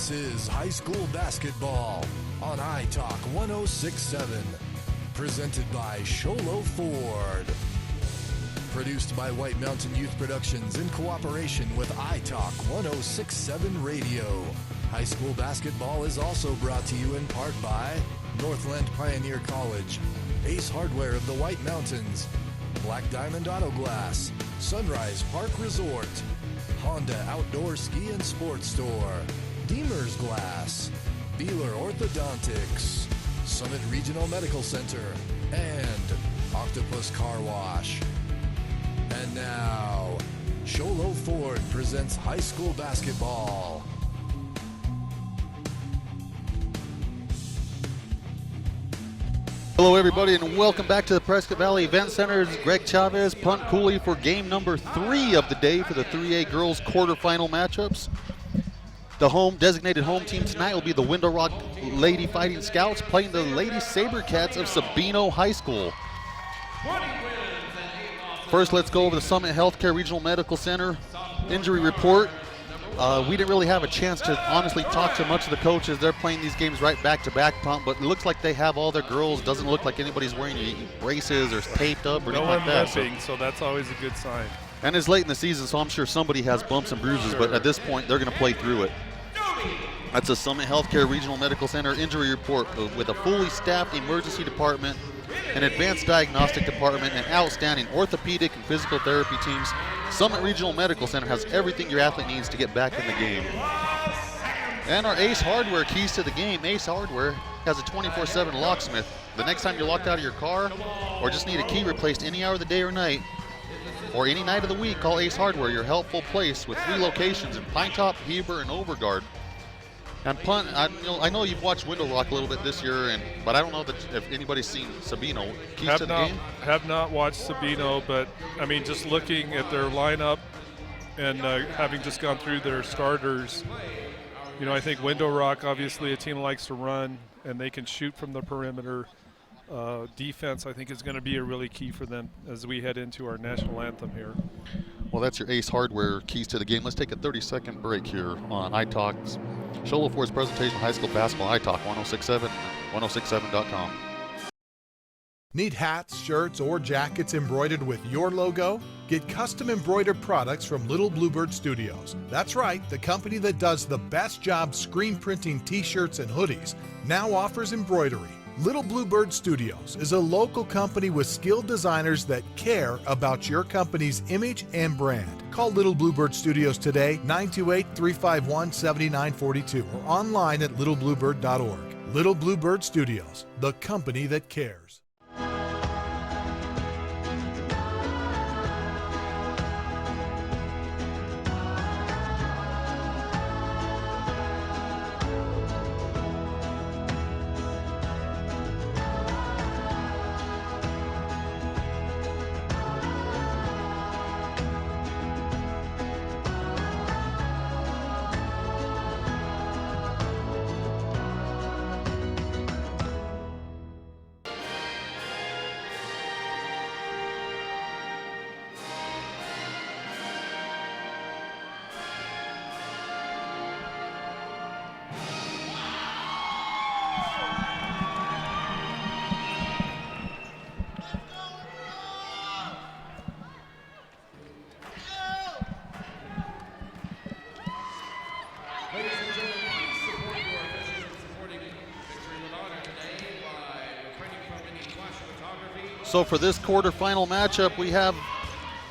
This is high school basketball on iTalk 106.7. Presented by Sholo Ford. Produced by White Mountain Youth Productions in cooperation with iTalk 106.7 Radio. High school basketball is also brought to you in part by Northland Pioneer College, Ace Hardware of the White Mountains, Black Diamond Auto Glass, Sunrise Park Resort, Honda Outdoor Ski and Sports Store, Deemer's Glass, Beeler Orthodontics, Summit Regional Medical Center, and Octopus Car Wash. And now, Sholo Ford presents high school basketball. Hello everybody and welcome back to the Prescott Valley Event Center's Greg Chavez, punt coolie for game number 3 of the day for the 3A girls quarterfinal matchups. The designated home team tonight will be the Window Rock Lady Fighting Scouts playing the Lady Sabercats of Sabino High School. First, let's go over the Summit Healthcare Regional Medical Center injury report. We didn't really have a chance to honestly talk to much of the coaches. They're playing these games right back-to-back pump, but it looks like they have all their girls. Doesn't look like anybody's wearing any braces or taped up or anything like that. No one limping, so that's always a good sign. And it's late in the season, so I'm sure somebody has bumps and bruises, but at this point, they're going to play through it. That's a Summit Healthcare Regional Medical Center injury report with a fully staffed emergency department, an advanced diagnostic department, and outstanding orthopedic and physical therapy teams. Summit Regional Medical Center has everything your athlete needs to get back in the game. And our Ace Hardware keys to the game. Ace Hardware has a 24/7 locksmith. The next time you're locked out of your car or just need a key replaced any hour of the day or night, or any night of the week, call Ace Hardware, your helpful place with 3 locations in Pine Top, Heber, and Overgard. And punt, I know you've watched Window Rock a little bit this year, but I don't know if anybody's seen Sabino. Keys to the game? Have not watched Sabino, but I mean, just looking at their lineup and having just gone through their starters, you know, I think Window Rock, obviously a team that likes to run and they can shoot from the perimeter. Defense, I think, is going to be a really key for them as we head into our national anthem here. Well, that's your Ace Hardware keys to the game. Let's take a 30-second break here on iTalk's Sholo Ford's presentation of high school basketball. iTalk 106.7, 106.7.com. Need hats, shirts, or jackets embroidered with your logo? Get custom embroidered products from Little Bluebird Studios. That's right, the company that does the best job screen printing t-shirts and hoodies now offers embroidery. Little Bluebird Studios is a local company with skilled designers that care about your company's image and brand. Call Little Bluebird Studios today, 928-351-7942, or online at littlebluebird.org. Little Bluebird Studios, the company that cares. So for this quarterfinal matchup, we have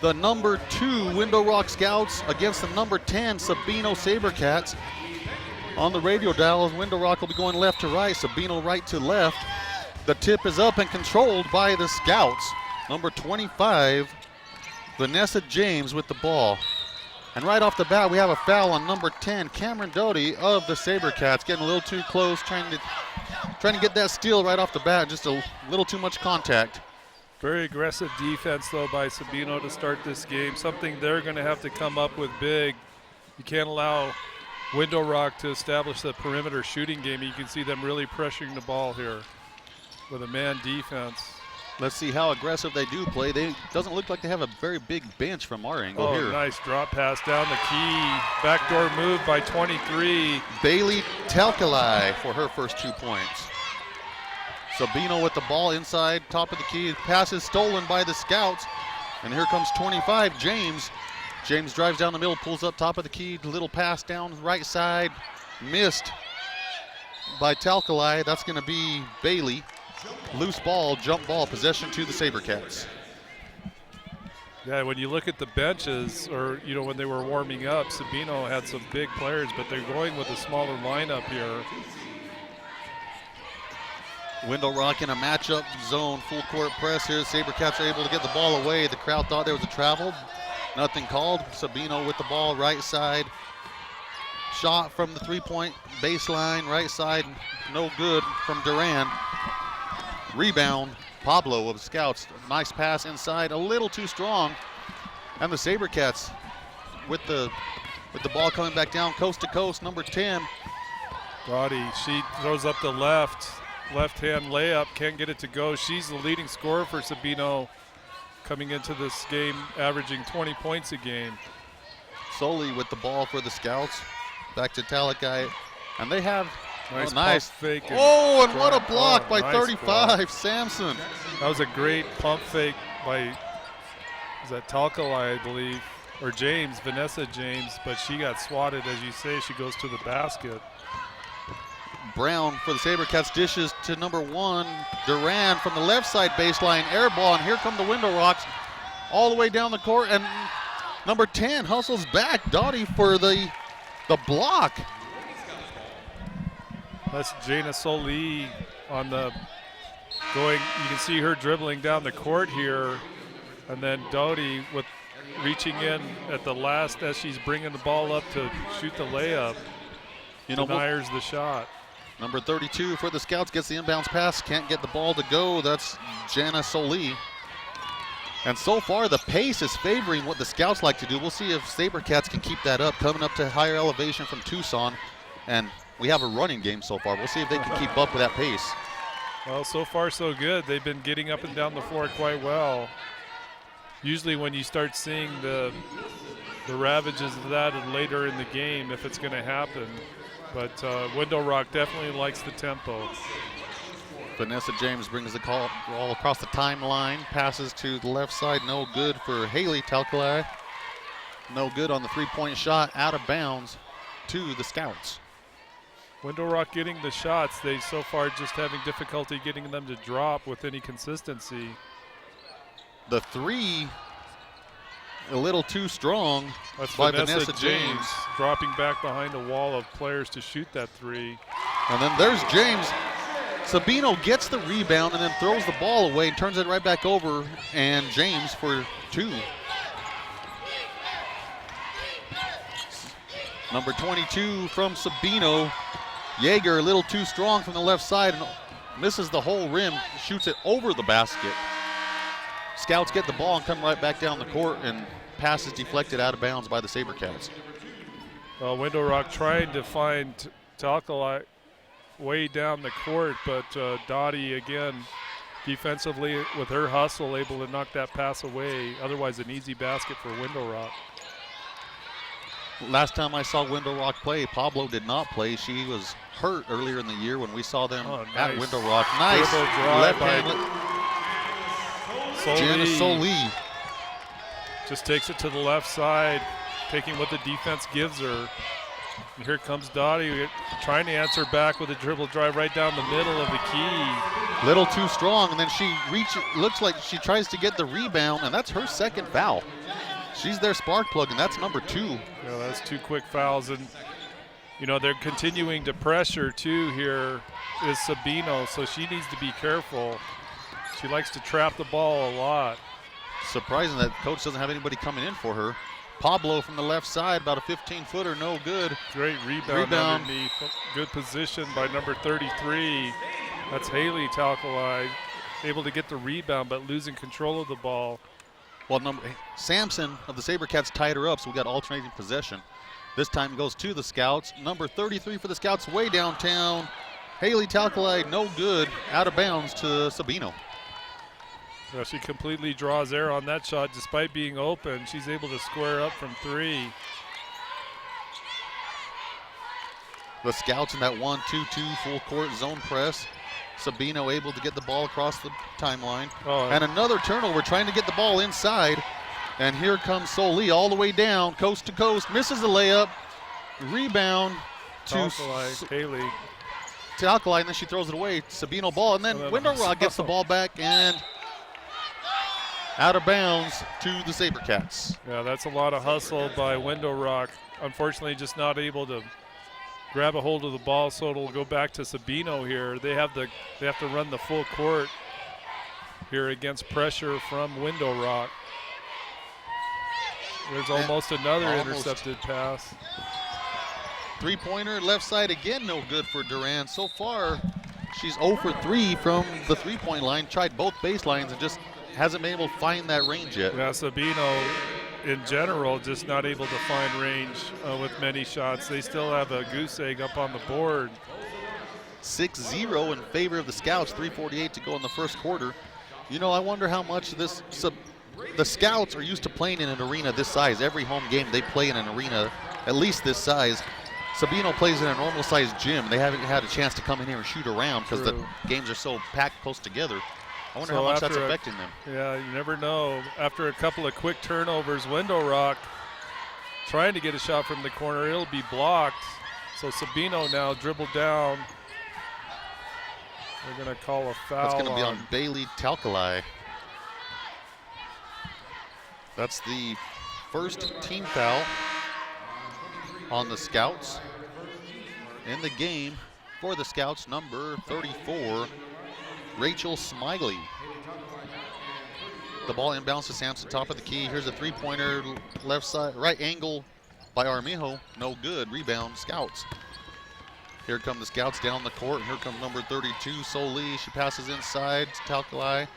the number 2 Window Rock Scouts against the number 10 Sabino Sabercats. On the radio dial, Window Rock will be going left to right, Sabino right to left. The tip is up and controlled by the Scouts. Number 25, Vanessa James with the ball. And right off the bat, we have a foul on number 10, Cameron Doty of the Sabercats, getting a little too close, trying to get that steal right off the bat, just a little too much contact. Very aggressive defense, though, by Sabino to start this game. Something they're going to have to come up with big. You can't allow Window Rock to establish the perimeter shooting game. You can see them really pressuring the ball here with a man defense. Let's see how aggressive they do play. They doesn't look like they have a very big bench from our angle here. Nice drop pass down the key. Backdoor move by 23. Bailey Talkalai for her first 2 points. Sabino with the ball inside, top of the key. Pass is stolen by the Scouts. And here comes 25, James. James drives down the middle, pulls up top of the key. Little pass down right side. Missed by Talkalai. That's going to be Bailey. Loose ball, jump ball, possession to the SaberCats. Yeah, when you look at the benches, or when they were warming up, Sabino had some big players, but they're going with a smaller lineup here. Window Rock in a matchup zone, full court press here. SaberCats are able to get the ball away. The crowd thought there was a travel. Nothing called. Sabino with the ball, right side. Shot from the three-point baseline, right side, no good from Duran. Rebound, Pablo of the Scouts. Nice pass inside, a little too strong. And the SaberCats with the ball coming back down coast to coast, number 10. Dottie, she throws up the left-hand layup, can't get it to go. She's the leading scorer for Sabino coming into this game, averaging 20 points a game. Solely with the ball for the Scouts. Back to Talakai, and they have nice fake. And what a block by nice 35, block. Samson. That was a great pump fake by, is that Talkalai, I believe, or James, Vanessa James, but she got swatted, as you say. She goes to the basket. Brown for the SaberCats dishes to number 1, Duran from the left side baseline, air ball, and here come the Window Rocks all the way down the court, and number 10 hustles back, Dottie for the block. That's Jana Soli on the going. You can see her dribbling down the court here, and then Doughty with reaching in at the last as she's bringing the ball up to shoot the layup. Denies the shot. Number 32 for the Scouts gets the inbounds pass, can't get the ball to go. That's Jana Soli. And so far, the pace is favoring what the Scouts like to do. We'll see if SaberCats can keep that up, coming up to higher elevation from Tucson. And we have a running game so far. We'll see if they can keep up with that pace. Well, so far so good. They've been getting up and down the floor quite well. Usually when you start seeing the ravages of that later in the game, if it's going to happen. But Window Rock definitely likes the tempo. Vanessa James brings the call all across the timeline, passes to the left side, no good for Haley Talkalai. No good on the three-point shot, out of bounds to the Scouts. Window Rock getting the shots. They so far just having difficulty getting them to drop with any consistency. The three, a little too strong. That's by Vanessa James dropping back behind a wall of players to shoot that three. And then there's James. Sabino gets the rebound and then throws the ball away and turns it right back over, and James for 2. Number 22 from Sabino. Yeager a little too strong from the left side and misses the whole rim, shoots it over the basket. Scouts get the ball and come right back down the court, and pass is deflected out of bounds by the SaberCats. Well, Window Rock trying to find Talkalai way down the court, but Dottie again defensively with her hustle able to knock that pass away. Otherwise an easy basket for Window Rock. Last time I saw Window Rock play, Pablo did not play. She was hurt earlier in the year when we saw them at Window Rock. Nice left-hand. Jana Soli just takes it to the left side, taking what the defense gives her. And here comes Dottie trying to answer back with a dribble drive right down the middle of the key. Little too strong, and then she looks like she tries to get the rebound, and that's her second foul. She's their spark plug, and that's number 2. Yeah, that's 2 quick fouls, and they're continuing to pressure too. Here is Sabino, so she needs to be careful. She likes to trap the ball a lot. Surprising that coach doesn't have anybody coming in for her. Pablo from the left side, about a 15-footer, no good. Great rebound underneath. Good position by number 33. That's Haley Talkalai, able to get the rebound but losing control of the ball. Well, Samson of the SaberCats tied her up, so we got alternating possession. This time goes to the Scouts. Number 33 for the Scouts, way downtown. Haley Talkalai, no good, out of bounds to Sabino. Well, she completely draws air on that shot despite being open. She's able to square up from 3. The Scouts in that 1-2-2 full court zone press. Sabino able to get the ball across the timeline. And another turnover trying to get the ball inside. And here comes Soli all the way down, coast to coast, misses the layup. Rebound to Haley. To Alkali, and then she throws it away. Sabino ball, and then Window Rock gets the ball back and out of bounds to the SaberCats. Yeah, that's a lot of hustle by Window Rock. Unfortunately, just not able to grab a hold of the ball, so it'll go back to Sabino here. They have to run the full court here against pressure from Window Rock. There's almost another intercepted pass. Three-pointer left side again, no good for Duran. So far, she's 0 for 3 from the three-point line. Tried both baselines and just hasn't been able to find that range yet. Yeah, Sabino in general just not able to find range with many shots. They still have a goose egg up on the board. 6-0 in favor of the Scouts, 3:48 to go in the first quarter. You know, I wonder how much the Scouts are used to playing in an arena this size. Every home game they play in an arena at least this size. Sabino plays in a normal-sized gym. They haven't had a chance to come in here and shoot around because the games are so packed close together. I wonder how much that's affecting them. Yeah, you never know. After a couple of quick turnovers, Window Rock trying to get a shot from the corner. It'll be blocked. So Sabino now dribbled down. They're going to call a foul. That's going to be on Bailey Talcali. That's the first team foul on the Scouts. In the game for the Scouts, number 34, Rachel Smiley. The ball inbounds to Sampson, top of the key. Here's a three-pointer, left side, right angle by Armijo. No good. Rebound, Scouts. Here come the Scouts down the court. Here comes number 32, Soli. She passes inside to Talcali.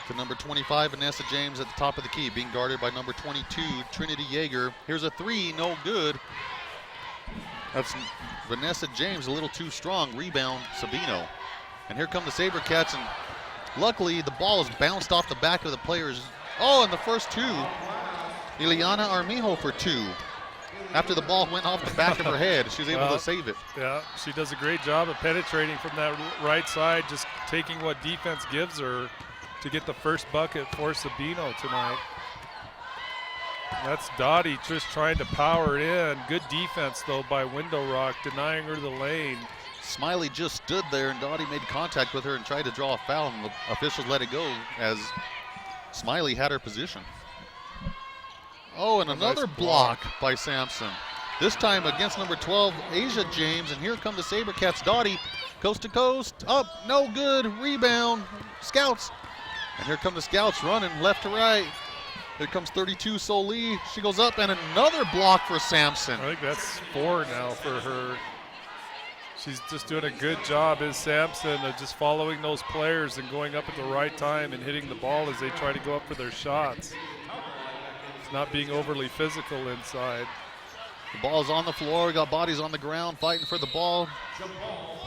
To number 25, Vanessa James at the top of the key, being guarded by number 22, Trinity Yeager. Here's a 3, no good. That's Vanessa James, a little too strong. Rebound, Sabino. And here come the SaberCats, and luckily the ball is bounced off the back of the players. Oh, and the first 2, Ileana Armijo for 2. After the ball went off the back of her head, she was able to save it. Yeah, she does a great job of penetrating from that right side, just taking what defense gives her to get the first bucket for Sabino tonight. That's Dottie just trying to power in. Good defense, though, by Window Rock, denying her the lane. Smiley just stood there, and Dottie made contact with her and tried to draw a foul, and the officials let it go as Smiley had her position. Oh, and another block by Sampson. This time against number 12, Asia James, and here come the SaberCats. Dottie, coast to coast, up, no good, rebound, Scouts. And here come the Scouts running left to right. Here comes 32, Soli. She goes up, and another block for Sampson. I think that's 4 now for her. She's just doing a good job as Sampson of just following those players and going up at the right time and hitting the ball as they try to go up for their shots. It's not being overly physical inside. The ball's on the floor. We got bodies on the ground fighting for the ball.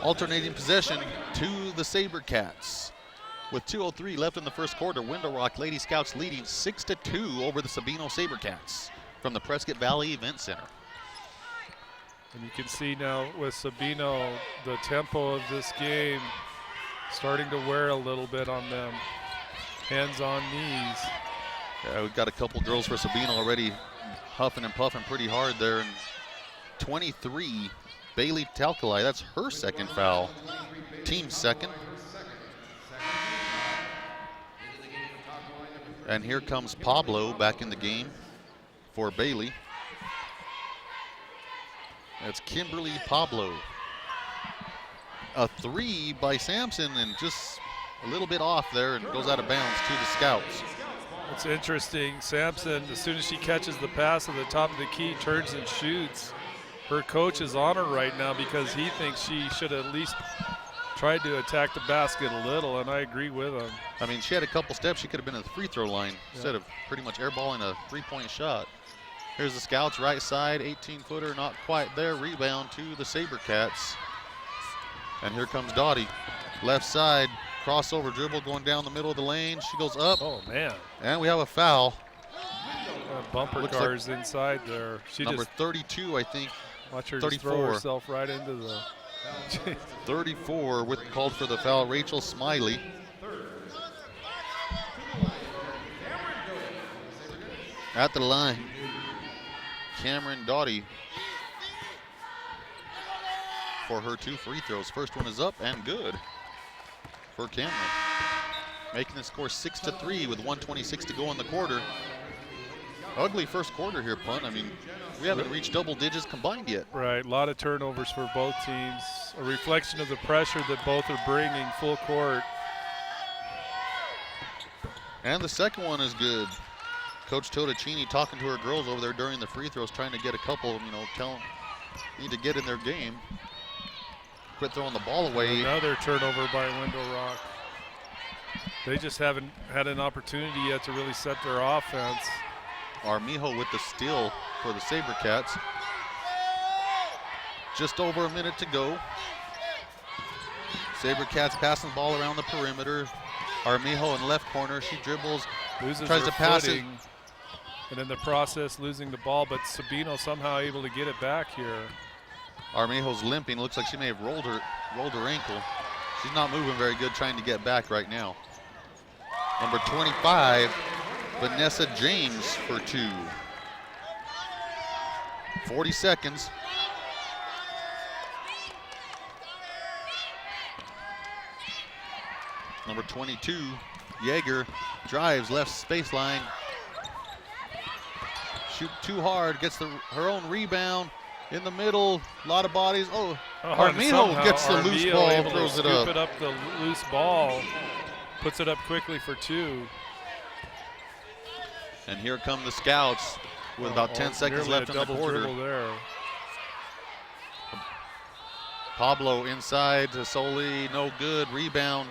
Alternating possession to the SaberCats. With 2:03 left in the first quarter, Window Rock Lady Scouts leading 6-2 over the Sabino SaberCats from the Prescott Valley Event Center. And you can see now with Sabino, the tempo of this game starting to wear a little bit on them. Hands on knees. Yeah, we've got a couple girls for Sabino already huffing and puffing pretty hard there. And 23, Bailey Talcali, that's her second foul. Team second. And here comes Pablo back in the game for Bailey. That's Kimberly Pablo. A 3 by Sampson, and just a little bit off there, and goes out of bounds to the Scouts. It's interesting. Sampson, as soon as she catches the pass at the top of the key, turns and shoots. Her coach is on her right now because he thinks she should at least tried to attack the basket a little, and I agree with him. I mean, she had a couple steps. She could have been at the free throw line instead of pretty much airballing a three-point shot. Here's the Scouts right side, 18-footer, not quite there. Rebound to the SaberCats. And here comes Dottie. Left side, Crossover dribble going down the middle of the lane. She goes up. Oh, man. And we have a foul. Bumper Looks cars inside there. She number just 32, I think. watch her 34. just throw herself right into the 34 called for the foul. Rachel Smiley. At the line, Cameron Doughty for her 2 free throws. First one is up and good for Cameron. Making the score 6-3 with 1:26 to go in the quarter. Ugly first quarter here, Punt. I mean, we haven't reached double digits combined yet. Right, a lot of turnovers for both teams. A reflection of the pressure that both are bringing full court. And the second one is good. Coach Totacini talking to her girls over there during the free throws, trying to get a couple of them, tell them need to get in their game. Quit throwing the ball away. Another turnover by Window Rock. They just haven't had an opportunity yet to really set their offense. Armijo with the steal for the SaberCats. Just over a minute to go. SaberCats passing the ball around the perimeter. Armijo in left corner. She dribbles, Loses tries her to pass footing, and in the process losing the ball, but Sabino somehow able to get it back here. Armijo's limping. Looks like she may have rolled her ankle. She's not moving very good trying to get back right now. Number 25, Vanessa James for 2. 40 seconds. Number 22, Yeager, drives left space line. Shoot too hard, gets her own rebound in the middle. A lot of bodies. Oh, Armijo gets the loose ball, able throws to it up. scoop it up the loose ball, puts it up quickly for 2. And here come the Scouts with about 10 seconds nearly left a in the double quarter. dribble there. Pablo inside to Soli, no good. Rebound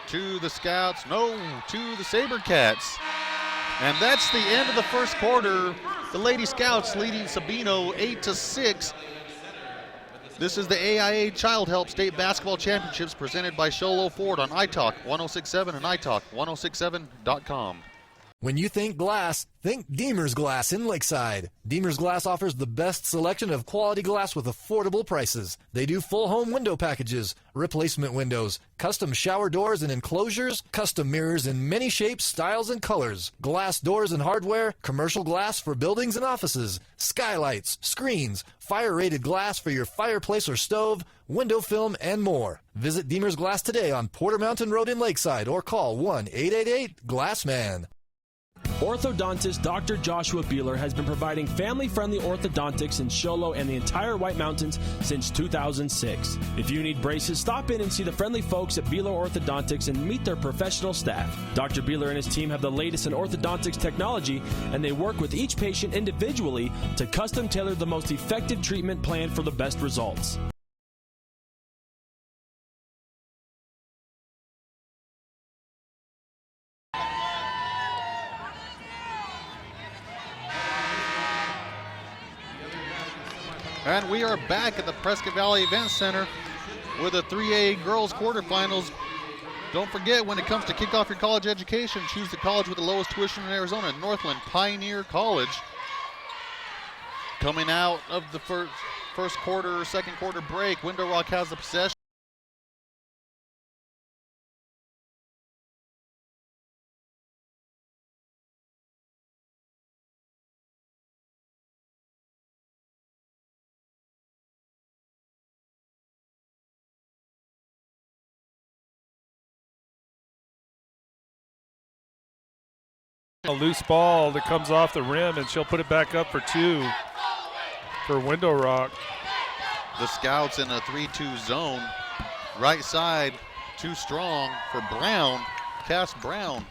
to the Scouts, no, to the SaberCats. And that's the end of the first quarter. The Lady Scouts leading Sabino 8-6. This is the AIA Child Help State Basketball Championships presented by Sholo Ford on iTalk 1067 and iTalk1067.com. When you think glass, think Deemer's Glass in Lakeside. Deemer's Glass offers the best selection of quality glass with affordable prices. They do full home window packages, replacement windows, custom shower doors and enclosures, custom mirrors in many shapes, styles, and colors, glass doors and hardware, commercial glass for buildings and offices, skylights, screens, fire-rated glass for your fireplace or stove, window film, and more. Visit Deemer's Glass today on Porter Mountain Road in Lakeside or call 1-888-GLASSMAN. Orthodontist Dr. Joshua Beeler has been providing family-friendly orthodontics in Show Low and the entire White Mountains since 2006. If you need braces, stop in and see the friendly folks at Beeler Orthodontics and meet their professional staff. Dr. Beeler and his team have the latest in orthodontics technology, and they work with each patient individually to custom tailor the most effective treatment plan for the best results. And we are back at the Prescott Valley Event Center with the 3A girls quarterfinals. Don't forget, when it comes to kick off your college education, choose the college with the lowest tuition in Arizona, Northland Pioneer College. Coming out of the first quarter, second quarter break, Window Rock has the possession. A loose ball that comes off the rim, and she'll put it back up for 2 for Window Rock. The Scouts in a 3-2 zone. Right side, too strong for Brown. Cass Brown.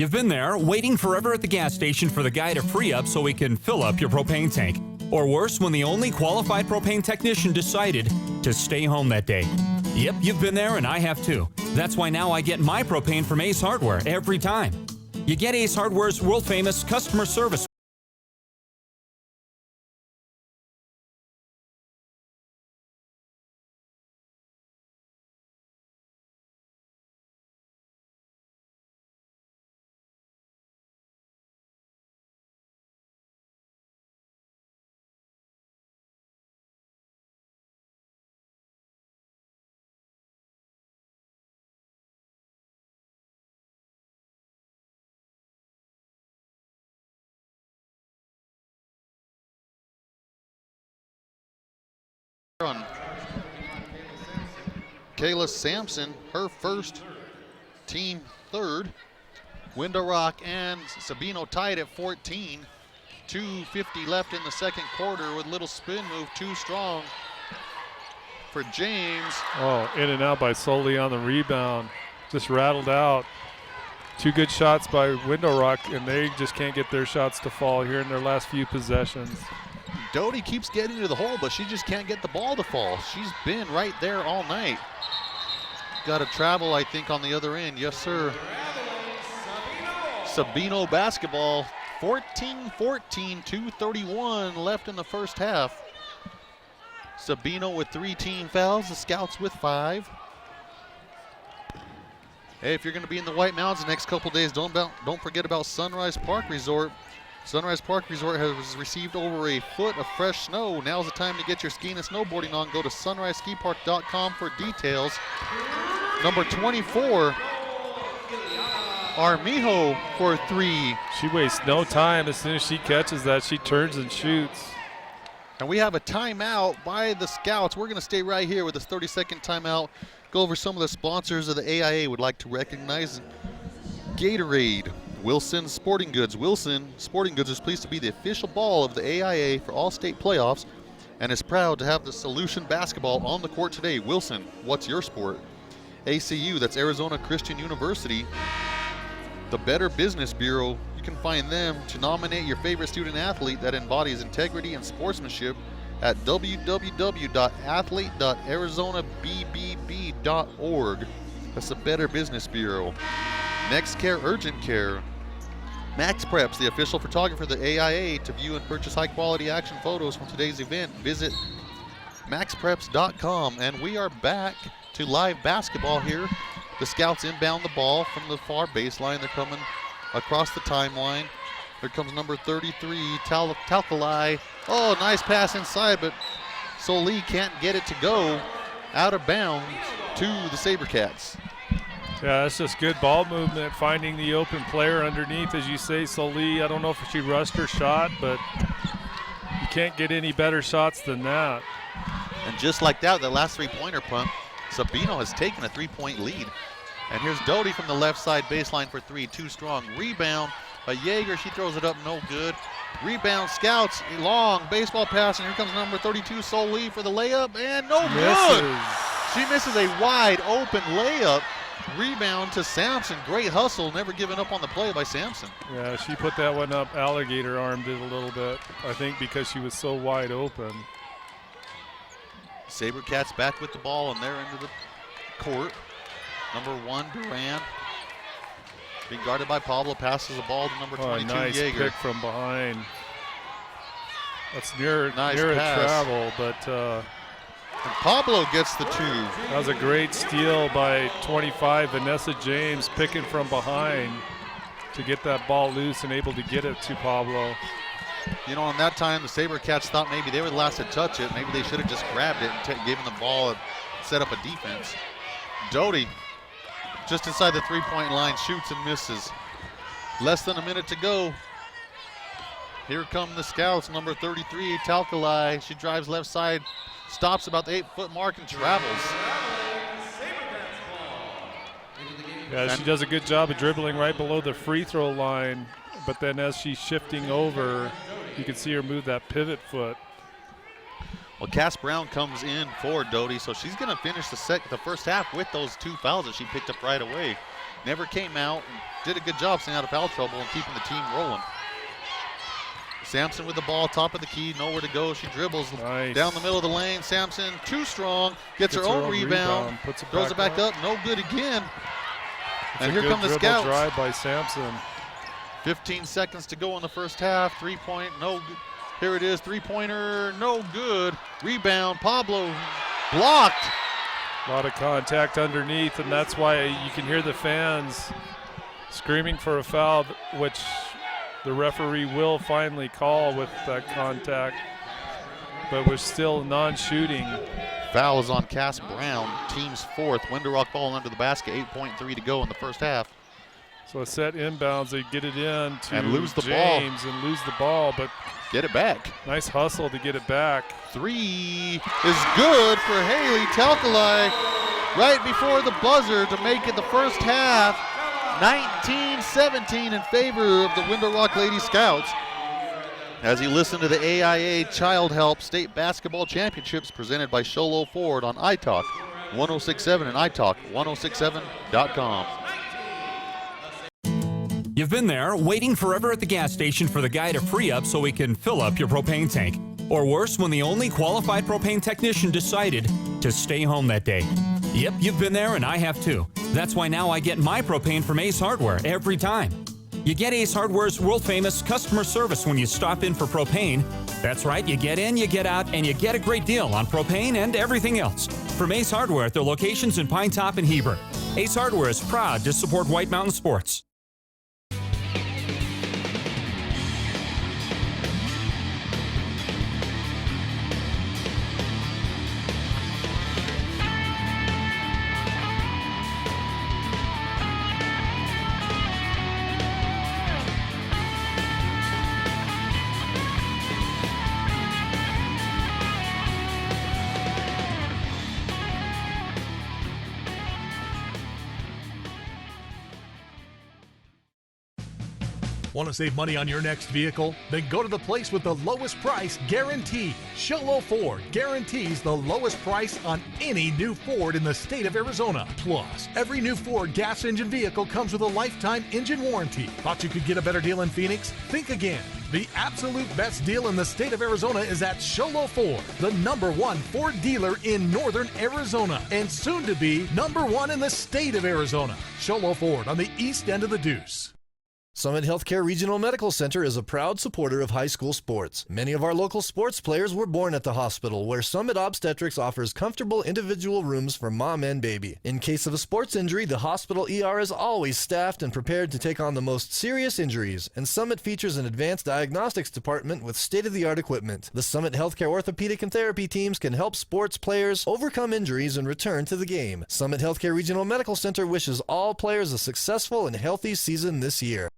You've been there, waiting forever at the gas station for the guy to free up so he can fill up your propane tank. Or worse, when the only qualified propane technician decided to stay home that day. Yep, you've been there and I have too. That's why now I get my propane from Ace Hardware every time. You get Ace Hardware's world-famous customer service. On Kayla Sampson, her first, team third. Window Rock and Sabino tied at 14. 2:50 left in the second quarter with little spin move, too strong for James. Oh, in and out by Soley on the rebound. Just rattled out. Two good shots by Window Rock, and they just can't get their shots to fall here in their last few possessions. Doty keeps getting to the hole, but she just can't get the ball to fall. She's been right there all night. Got to travel, I think, on the other end. Yes, sir. Sabino basketball, 14-14, 2:31 left in the first half. Sabino with 3 team fouls, the Scouts with 5. Hey, if you're going to be in the White Mountains the next couple days, don't forget about Sunrise Park Resort. Sunrise Park Resort has received over a foot of fresh snow. Now's the time to get your skiing and snowboarding on. Go to sunriseskipark.com for details. Number 24, Armijo for 3. She wastes no time. As soon as she catches that, she turns and shoots. And we have a timeout by the Scouts. We're going to stay right here with this 30-second timeout. Go over some of the sponsors of the AIA. Would like to recognize Gatorade, Wilson Sporting Goods. Wilson Sporting Goods is pleased to be the official ball of the AIA for all state playoffs and is proud to have the Solution basketball on the court today. Wilson, what's your sport? ACU, that's Arizona Christian University. The Better Business Bureau, you can find them to nominate your favorite student athlete that embodies integrity and sportsmanship at www.athlete.arizonaBBB.org. That's the Better Business Bureau. Next Care Urgent Care. Max Preps, the official photographer of the AIA. To view and purchase high-quality action photos from today's event, visit maxpreps.com. And we are back to live basketball here. The Scouts inbound the ball from the far baseline. They're coming across the timeline. There comes number 33, Talkalai. Oh, nice pass inside, but Soli can't get it to go out of bounds to the SaberCats. Yeah, that's just good ball movement, finding the open player underneath. As you say, Soli, I don't know if she rushed her shot, but you can't get any better shots than that. And just like that, the last three-pointer pump, Sabino has taken a 3-point lead. And here's Doty from the left side baseline for 3, too strong. Rebound by Yeager, she throws it up, no good. Rebound, Scouts, long baseball pass, and here comes number 32, Soli for the layup, and no good. She misses a wide open layup. Rebound to Sampson, great hustle, never giving up on the play by Sampson. Yeah, she put that one up, alligator armed it a little bit, I think because she was so wide open. SaberCats back with the ball, and they're into the court. Number 1, Duran, being guarded by Pablo, passes the ball to number 22, nice Yeager. Pick from behind. That's near Nice a pass. travel, but And Pablo gets the 2. that was a great steal by 25, Vanessa James, picking from behind to get that ball loose and able to get it to Pablo. You know, in that time, the SaberCats thought maybe they were the last to touch it. Maybe they should have just grabbed it and given the ball and set up a defense. Doty, just inside the three-point line, shoots and misses. Less than a minute to go. Here come the Scouts, number 33, Talkalai. She drives left side, stops about the 8-foot mark and travels. Yeah, she does a good job of dribbling right below the free throw line, but then as she's shifting over, you can see her move that pivot foot. Well, Cass Brown comes in for Doty, so she's going to finish the first half with those 2 fouls that she picked up right away. never came out and did a good job staying out of foul trouble and keeping the team rolling. Sampson with the ball, top of the key, nowhere to go. She dribbles down the middle of the lane. Sampson, too strong, gets her own rebound, throws it back up, no good again. And here come the Scouts. Drive by Sampson. 15 seconds to go in the first half. 3-point, no good. Here it is, three-pointer, no good. Rebound, Pablo blocked. A lot of contact underneath, and that's why you can hear the fans screaming for a foul, which the referee will finally call with that contact, but was still non-shooting. Foul is on Cass Brown, team's fourth. Window Rock ball under the basket, 8.3 to go in the first half. So a set inbounds, they get it in to and lose the James and lose the ball, but get it back. Nice hustle to get it back. Three is good for Haley Telkalai right before the buzzer to make it the first half. 19-17 in favor of the Window Rock Lady Scouts. As you listen to the AIA Child Help State Basketball Championships presented by Sholo Ford on iTalk 1067 and iTalk1067.com. You've been there, waiting forever at the gas station for the guy to free up so he can fill up your propane tank. Or worse, when the only qualified propane technician decided to stay home that day. Yep, you've been there and I have too. That's why now I get my propane from Ace Hardware every time. You get Ace Hardware's world-famous customer service when you stop in for propane. That's right, you get in, you get out, and you get a great deal on propane and everything else. From Ace Hardware at their locations in Pine Top and Heber. Ace Hardware is proud to support White Mountain Sports. Want to save money on your next vehicle? Then go to the place with the lowest price guaranteed. Sholo Ford guarantees the lowest price on any new Ford in the state of Arizona. Plus, every new Ford gas engine vehicle comes with a lifetime engine warranty. Thought you could get a better deal in Phoenix? Think again. The absolute best deal in the state of Arizona is at Sholo Ford, the #1 Ford dealer in northern Arizona, and soon to be #1 in the state of Arizona. Sholo Ford on the east end of the Deuce. Summit Healthcare Regional Medical Center is a proud supporter of high school sports. Many of our local sports players were born at the hospital, where Summit Obstetrics offers comfortable individual rooms for mom and baby. In case of a sports injury, the hospital ER is always staffed and prepared to take on the most serious injuries, and Summit features an advanced diagnostics department with state-of-the-art equipment. The Summit Healthcare orthopedic and therapy teams can help sports players overcome injuries and return to the game. Summit Healthcare Regional Medical Center wishes all players a successful and healthy season this year.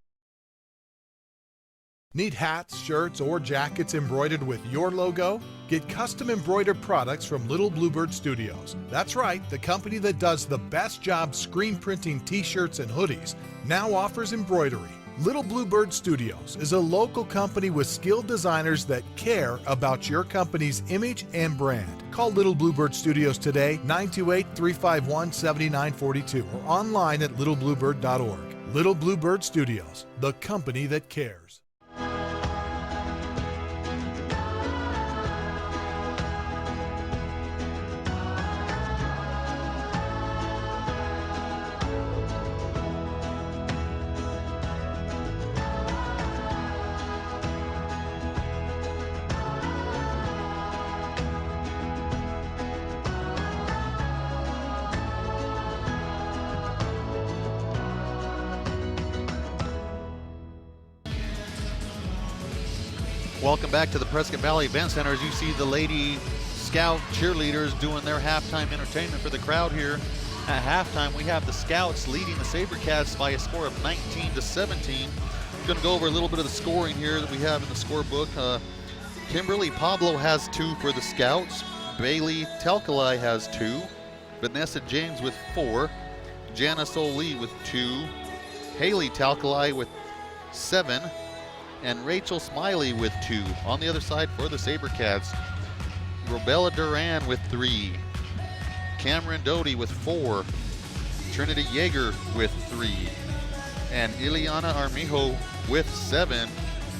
Need hats, shirts, or jackets embroidered with your logo? Get custom embroidered products from Little Bluebird Studios. That's right, the company that does the best job screen printing t-shirts and hoodies now offers embroidery. Little Bluebird Studios is a local company with skilled designers that care about your company's image and brand. Call Little Bluebird Studios today, 928-351-7942, or online at littlebluebird.org. Little Bluebird Studios, the company that cares. Welcome back to the Prescott Valley Event Center. As you see the Lady Scout cheerleaders doing their halftime entertainment for the crowd here. At halftime, we have the Scouts leading the SaberCats by a score of 19-17. I'm going to go over a little bit of the scoring here that we have in the scorebook. Kimberly Pablo has 2 for the Scouts. Bailey Telkalai has 2. Vanessa James with 4. Janice O'Lee with 2. Haley Telkalai with 7. And Rachel Smiley with 2. On the other side for the SaberCats, Robella Duran with 3. Cameron Doty with 4. Trinity Yeager with 3. And Ileana Armijo with 7.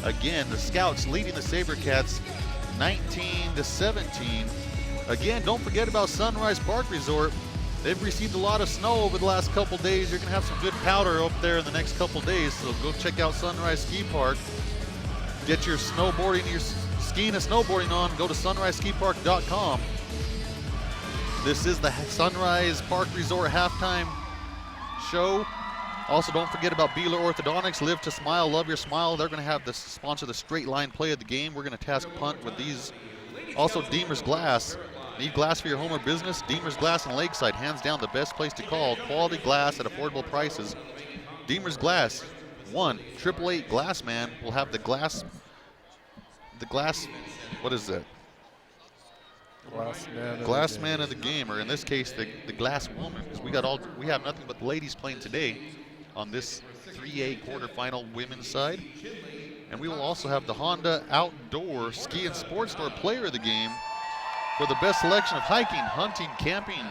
Again, the Scouts leading the SaberCats 19-17. Again, don't forget about Sunrise Park Resort. They've received a lot of snow over the last couple days. You're going to have some good powder up there in the next couple days, so go check out Sunrise Ski Park. Get your snowboarding, your skiing and snowboarding on. Go to sunriseskipark.com. This is the Sunrise Park Resort halftime show. Also, don't forget about Beeler Orthodontics. Live to Smile, Love Your Smile. They're going to have the sponsor the straight line play of the game. We're going to task punt with these. Also, Deemer's Glass. Need glass for your home or business? Deemer's Glass in Lakeside, hands down the best place to call. Quality glass at affordable prices. Deemer's Glass, 1-888 Glass Man will have the glass, what is that? Glass man of the game, or in this case, the glass woman, because we have nothing but the ladies playing today on this 3A quarterfinal women's side. And we will also have the Honda Outdoor Ski and Sports Store player of the game. For the best selection of hiking, hunting, camping,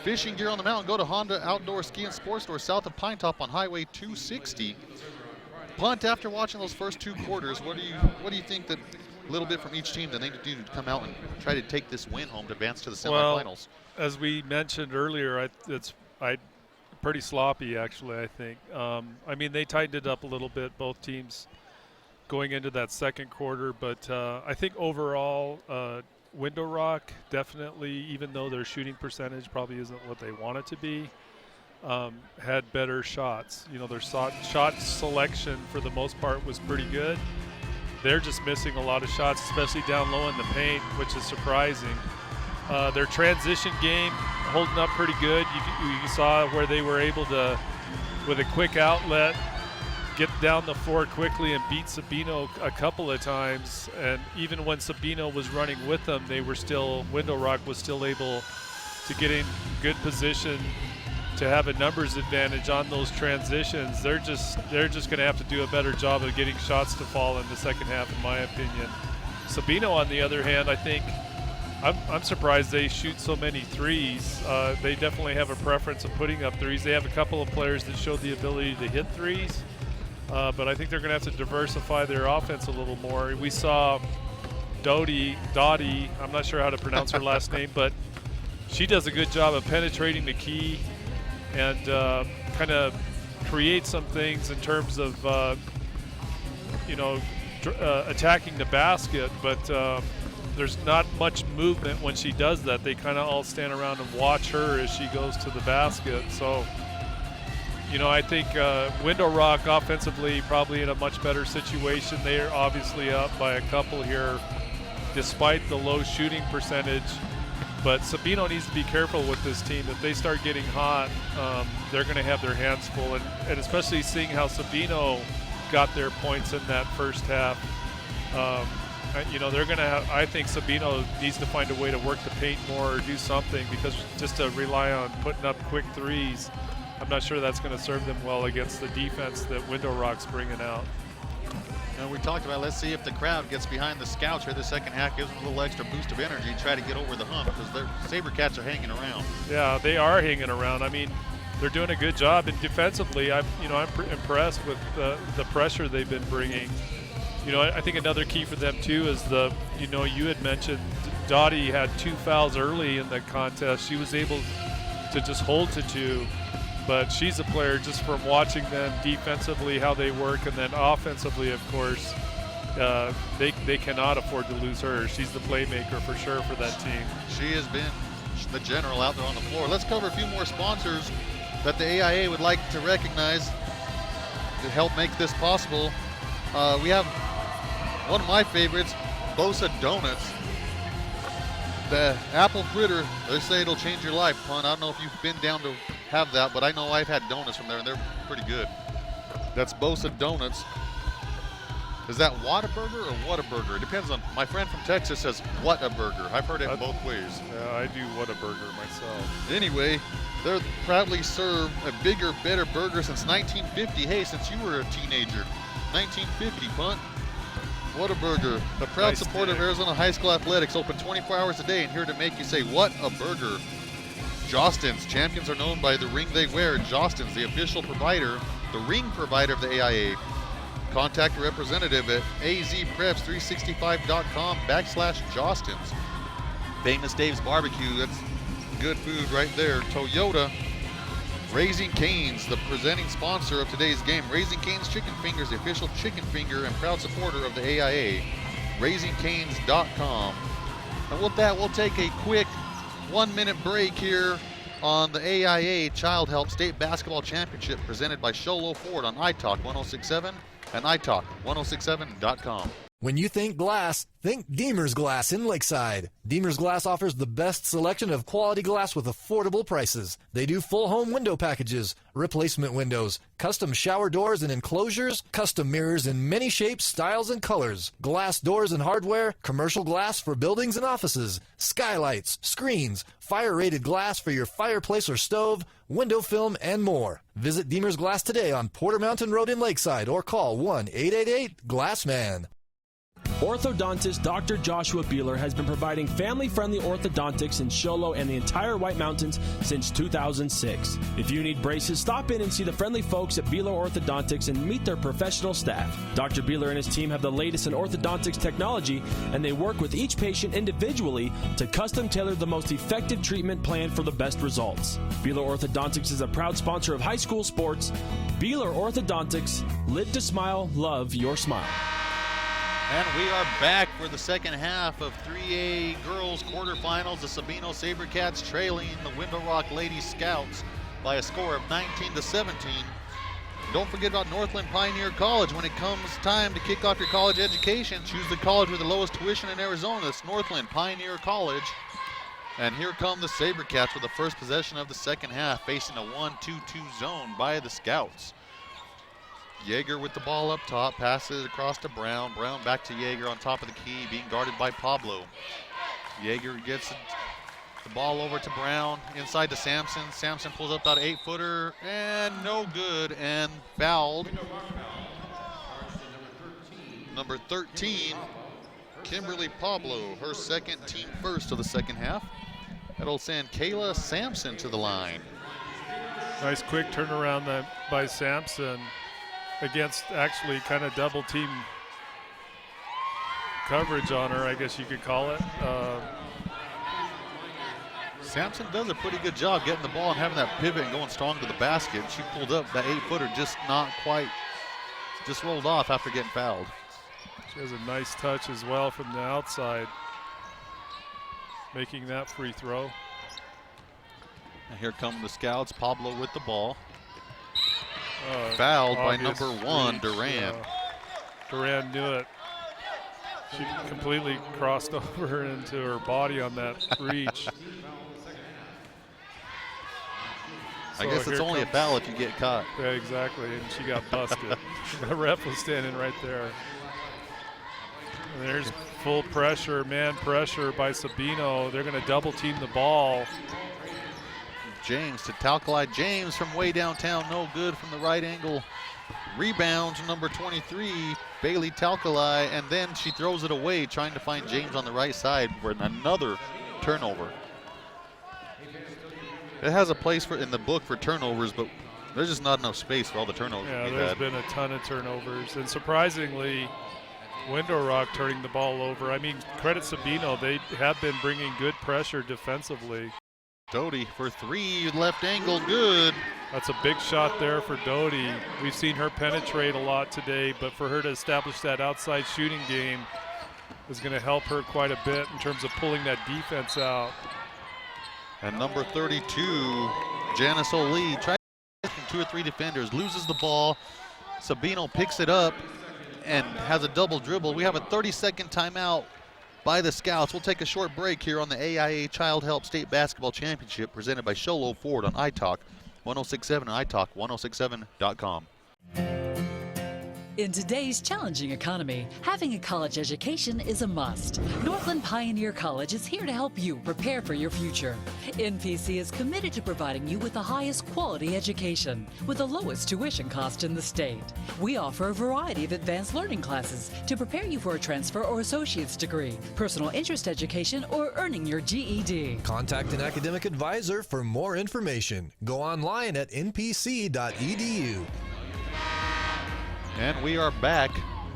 fishing gear on the mountain, go to Honda Outdoor Ski and Sports Store south of Pine Top on Highway 260. Punt, after watching those first 2 quarters, what do you think that a little bit from each team that they need to do to come out and try to take this win home to advance to the semifinals? Well, as we mentioned earlier, it's pretty sloppy actually, I think. I mean, they tightened it up a little bit, both teams going into that second quarter, but I think overall Window Rock definitely, even though their shooting percentage probably isn't what they want it to be, had better shots. You know, their shot selection for the most part was pretty good. They're just missing a lot of shots, especially down low in the paint, which is surprising. Their transition game holding up pretty good. You saw where they were able to, with a quick outlet, get down the floor quickly and beat Sabino a couple of times. And even when Sabino was running with them, Window Rock was still able to get in good position to have a numbers advantage on those transitions. They're just going to have to do a better job of getting shots to fall in the second half, in my opinion. Sabino, on the other hand, I think I'm surprised they shoot so many threes. They definitely have a preference of putting up threes. They have a couple of players that showed the ability to hit threes. But I think they're going to have to diversify their offense a little more. We saw Dottie, I'm not sure how to pronounce her last name, but she does a good job of penetrating the key and kind of create some things in terms of, attacking the basket. But there's not much movement when she does that. They kind of all stand around and watch her as she goes to the basket. So, I think Window Rock offensively probably in a much better situation. They are obviously up by a couple here despite the low shooting percentage. But Sabino needs to be careful with this team. If they start getting hot, they're going to have their hands full. And especially seeing how Sabino got their points in that first half. They're going to have, I think Sabino needs to find a way to work the paint more or do something, because just to rely on putting up quick threes, I'm not sure that's going to serve them well against the defense that Window Rock's bringing out. We talked about, let's see if the crowd gets behind the Scouts here the second half, gives them a little extra boost of energy, try to get over the hump, because their SaberCats are hanging around. Yeah, they are hanging around. I mean, they're doing a good job, and defensively, I'm impressed with the pressure they've been bringing. I think another key for them too is you had mentioned Dottie had 2 fouls early in the contest. She was able to just hold to 2. But she's a player, just from watching them defensively, how they work, and then offensively, of course, they cannot afford to lose her. She's the playmaker for sure for that team. She has been the general out there on the floor. Let's cover a few more sponsors that the AIA would like to recognize to help make this possible. We have one of my favorites, Bosa Donuts. The apple fritter, they say it'll change your life, Pun. I don't know if you've been down to have that, but I know I've had donuts from there, and they're pretty good. That's Bosa Donuts. Is that Whataburger or Whataburger? It depends on, my friend from Texas says Whataburger. I've heard it both ways. Yeah, I do Whataburger myself. Anyway, they're proudly served a bigger, better burger since 1950. Hey, since you were a teenager. 1950, Punt. Whataburger, a proud supporter of Arizona High School Athletics, open 24 hours a day and here to make you say, what a burger. Jostens. Champions are known by the ring they wear. Jostens, the official provider, the ring provider of the AIA. Contact a representative at azpreps365.com/Jostens. Famous Dave's Barbecue, that's good food right there. Toyota. Raising Cane's, the presenting sponsor of today's game. Raising Cane's Chicken Fingers, the official chicken finger and proud supporter of the AIA. RaisingCanes.com. And with that, we'll take a quick 1-minute break here on the AIA Child Help State Basketball Championship presented by Sholo Ford on iTalk 1067 and iTalk1067.com. When you think glass, think Deemer's Glass in Lakeside. Deemer's Glass offers the best selection of quality glass with affordable prices. They do full home window packages, replacement windows, custom shower doors and enclosures, custom mirrors in many shapes, styles, and colors, glass doors and hardware, commercial glass for buildings and offices, skylights, screens, fire-rated glass for your fireplace or stove, window film, and more. Visit Deemer's Glass today on Porter Mountain Road in Lakeside or call 1-888-GLASSMAN. Orthodontist Dr. Joshua Beeler has been providing family-friendly orthodontics in Sholo and the entire White Mountains since 2006. If you need braces, stop in and see the friendly folks at Beeler Orthodontics and meet their professional staff. Dr. Beeler and his team have the latest in orthodontics technology, and they work with each patient individually to custom tailor the most effective treatment plan for the best results. Beeler Orthodontics is a proud sponsor of high school sports. Beeler Orthodontics, live to smile, love your smile. And we are back for the second half of 3A girls quarterfinals. The Sabino SaberCats trailing the Window Rock Lady Scouts by a score of 19-17. Don't forget about Northland Pioneer College. When it comes time to kick off your college education, choose the college with the lowest tuition in Arizona. That's Northland Pioneer College. And here come the SaberCats with the first possession of the second half, facing a 1-2-2 zone by the Scouts. Yeager with the ball up top, passes it across to Brown. Brown back to Yeager on top of the key, being guarded by Pablo. Yeager gets the ball over to Brown, inside to Sampson. Sampson pulls up that 8-footer, and no good, and fouled. Number 13, Kimberly Pablo, her second, team first of the second half. That'll send Kayla Sampson to the line. Nice quick turnaround by Sampson against actually kind of double team coverage on her, I guess you could call it. Sampson does a pretty good job getting the ball and having that pivot and going strong to the basket. She pulled up that 8-footer, just not quite, just rolled off after getting fouled. She has a nice touch as well from the outside, making that free throw. And here come the Scouts, Pablo with the ball. Fouled by number 1, Duran. Duran knew it. She completely crossed over into her body on that reach. I guess it's only a foul if you get caught. Yeah, exactly, and she got busted. The ref was standing right there. And there's full pressure, man pressure by Sabino. They're going to double team the ball. James to Talcali. James from way downtown, no good from the right angle. Rebound to number 23, Bailey Talcali, and then she throws it away, trying to find James on the right side for another turnover. It has a place in the book for turnovers, but there's just not enough space for all the turnovers. Yeah, there's been a ton of turnovers, and surprisingly, Window Rock turning the ball over. I mean, credit Sabino, they have been bringing good pressure defensively. Doty for 3, left angle, good. That's a big shot there for Doty. We've seen her penetrate a lot today, but for her to establish that outside shooting game is going to help her quite a bit in terms of pulling that defense out. And number 32, Janice O'Lee, tries to 2 or 3 defenders, loses the ball. Sabino picks it up and has a double dribble. We have a 30-second timeout by the Scouts. We'll take a short break here on the AIA Child Help State Basketball Championship presented by Sholo Ford on iTalk 1067 and iTalk1067.com. In today's challenging economy, having a college education is a must. Northland Pioneer College is here to help you prepare for your future. NPC is committed to providing you with the highest quality education with the lowest tuition cost in the state. We offer a variety of advanced learning classes to prepare you for a transfer or associate's degree, personal interest education, or earning your GED. Contact an academic advisor for more information. Go online at npc.edu. And we are back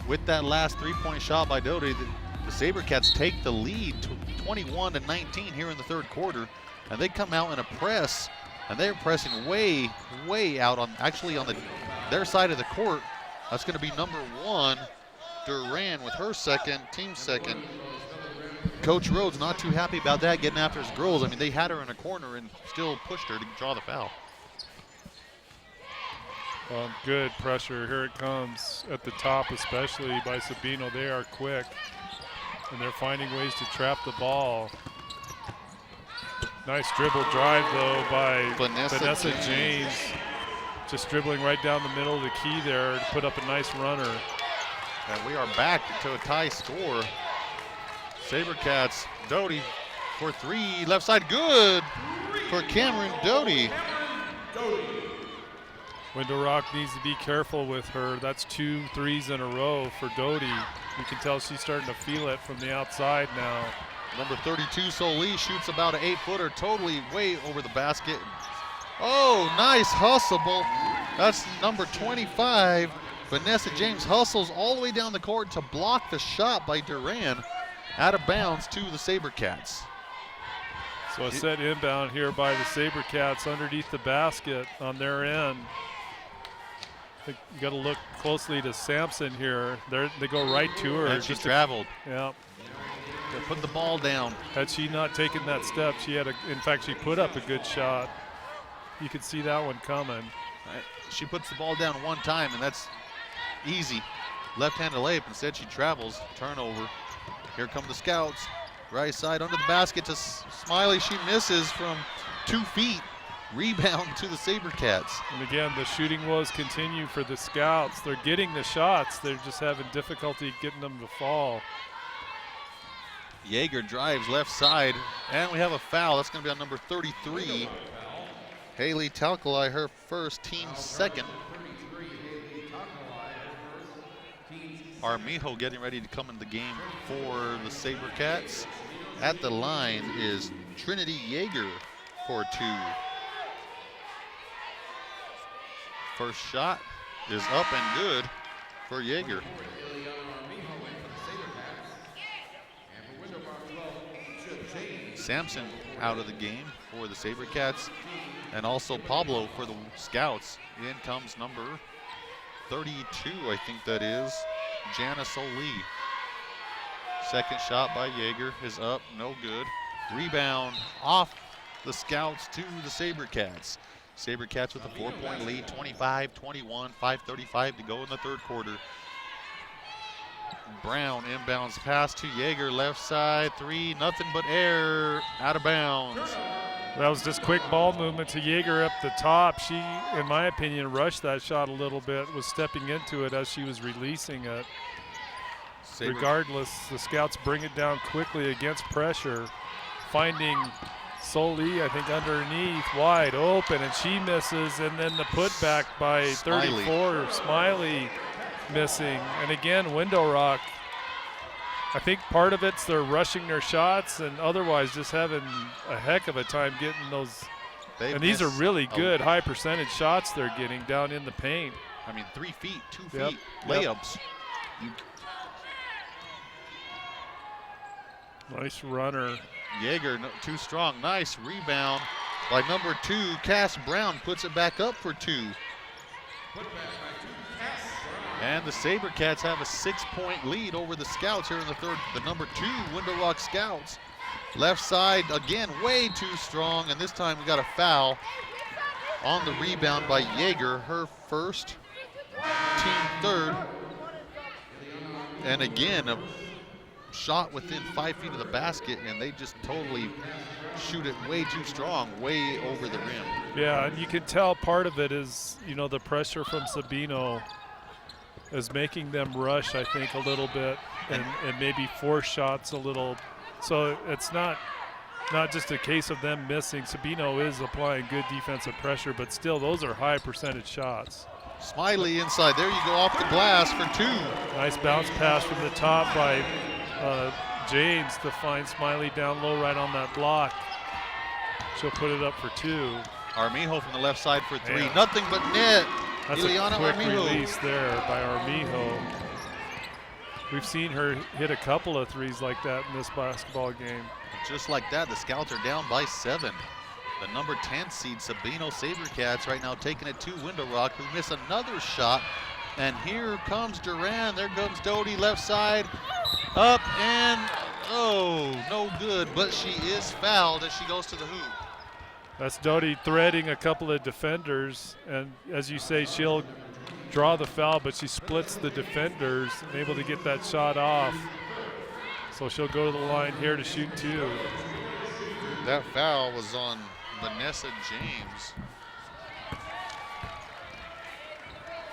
with that last three-point shot by Doty. The SaberCats take the lead 21-19 here in the third quarter, and they come out in a press, and they're pressing way, way out on their side of the court. That's going to be number 1, Duran, with her team second. Coach Rhodes not too happy about that, getting after his girls. I mean, they had her in a corner and still pushed her to draw the foul. Good pressure. Here it comes at the top, especially by Sabino. They are quick, and they're finding ways to trap the ball. Nice dribble drive, though, by Vanessa James. Just dribbling right down the middle of the key there to put up a nice runner. And we are back to a tie score. SaberCats, Doty for 3, left side, good for Cameron Doty. Window Rock needs to be careful with her. That's 2 threes in a row for Doty. You can tell she's starting to feel it from the outside now. Number 32, Solis, shoots about an 8-footer, totally way over the basket. Oh, nice hustle. That's number 25. Vanessa James hustles all the way down the court to block the shot by Duran. Out of bounds to the SaberCats. So a set inbound here by the SaberCats underneath the basket on their end. I think you got to look closely to Sampson here. They go right to her. And she traveled. Yeah. They put the ball down. Had she not taken that step, in fact, she put up a good shot. You could see that one coming. She puts the ball down one time, and that's easy. Left-handed layup. Instead, she travels. Turnover. Here come the Scouts. Right side under the basket to Smiley. She misses from 2 feet. Rebound to the SaberCats. And again, the shooting woes continue for the Scouts. They're getting the shots. They're just having difficulty getting them to fall. Yeager drives left side, and we have a foul. That's going to be on number 33. Haley Talcalai, her first, team second. Armijo getting ready to come in the game for the SaberCats. At the line is Trinity Yeager for 2. First shot is up and good for Yeager. Sampson out of the game for the SaberCats, and also Pablo for the Scouts. In comes number 32, I think that is, Janice O'Lee. Second shot by Yeager is up, no good. Rebound off the Scouts to the SaberCats. SaberCats with a 4-point lead, 25-21, 5:35 to go in the third quarter. Brown inbounds pass to Yeager, left side, 3, nothing but air, out of bounds. That was just quick ball movement to Yeager up the top. She, in my opinion, rushed that shot a little bit, was stepping into it as she was releasing it. Regardless, the Scouts bring it down quickly against pressure, finding Soli, I think, underneath, wide open, and she misses, and then the putback by 34, Smiley missing. And again, Window Rock, I think part of it's they're rushing their shots and otherwise just having a heck of a time getting those. And these are really good high percentage shots they're getting down in the paint. I mean, 3 feet, 2 feet, layups. Nice runner. Yeager, too strong. Nice rebound by number 2. Cass Brown puts it back up for 2. And the SaberCats have a 6-point lead over the Scouts here in the third. The number 2 Window Rock Scouts. Left side, again, way too strong. And this time we got a foul on the rebound by Yeager. Her first, team third. And again, a shot within 5 feet of the basket, and they just totally shoot it way too strong, way over the rim. Yeah, and you can tell part of it is, you know, the pressure from Sabino. is making them rush, I think, a little bit and maybe force shots a little. So it's not just a case of them missing. Sabino is applying good defensive pressure, but still those are high percentage shots. Smiley inside. There you go, off the glass for 2. Nice bounce pass from the top by James to find Smiley down low right on that block. She'll put it up for 2. Armijo from the left side for 3. Man. Nothing but net. That's Ileana a quick Armijo. release there by Armijo. We've seen her hit a couple of threes like that in this basketball game. Just like that, the Scouts are down by 7. The number 10 seed, Sabino SaberCats, right now taking it to Window Rock, who miss another shot. And here comes Duran. There comes Doty, left side, up, and oh, no good. But she is fouled as she goes to the hoop. That's Doty threading a couple of defenders, and as you say, she'll draw the foul, but she splits the defenders and able to get that shot off. So she'll go to the line here to shoot 2. That foul was on Vanessa James.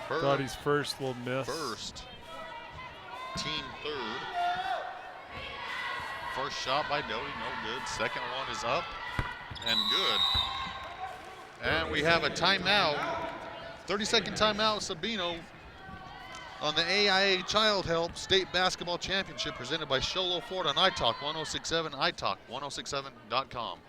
Doty's first will miss. First. Team 3rd. First shot by Doty, no good. Second one is up and good. And we have a timeout. 30-second timeout, Sabino, on the AIA Child Help State Basketball Championship presented by Sholo Ford on iTalk 1067, iTalk1067.com.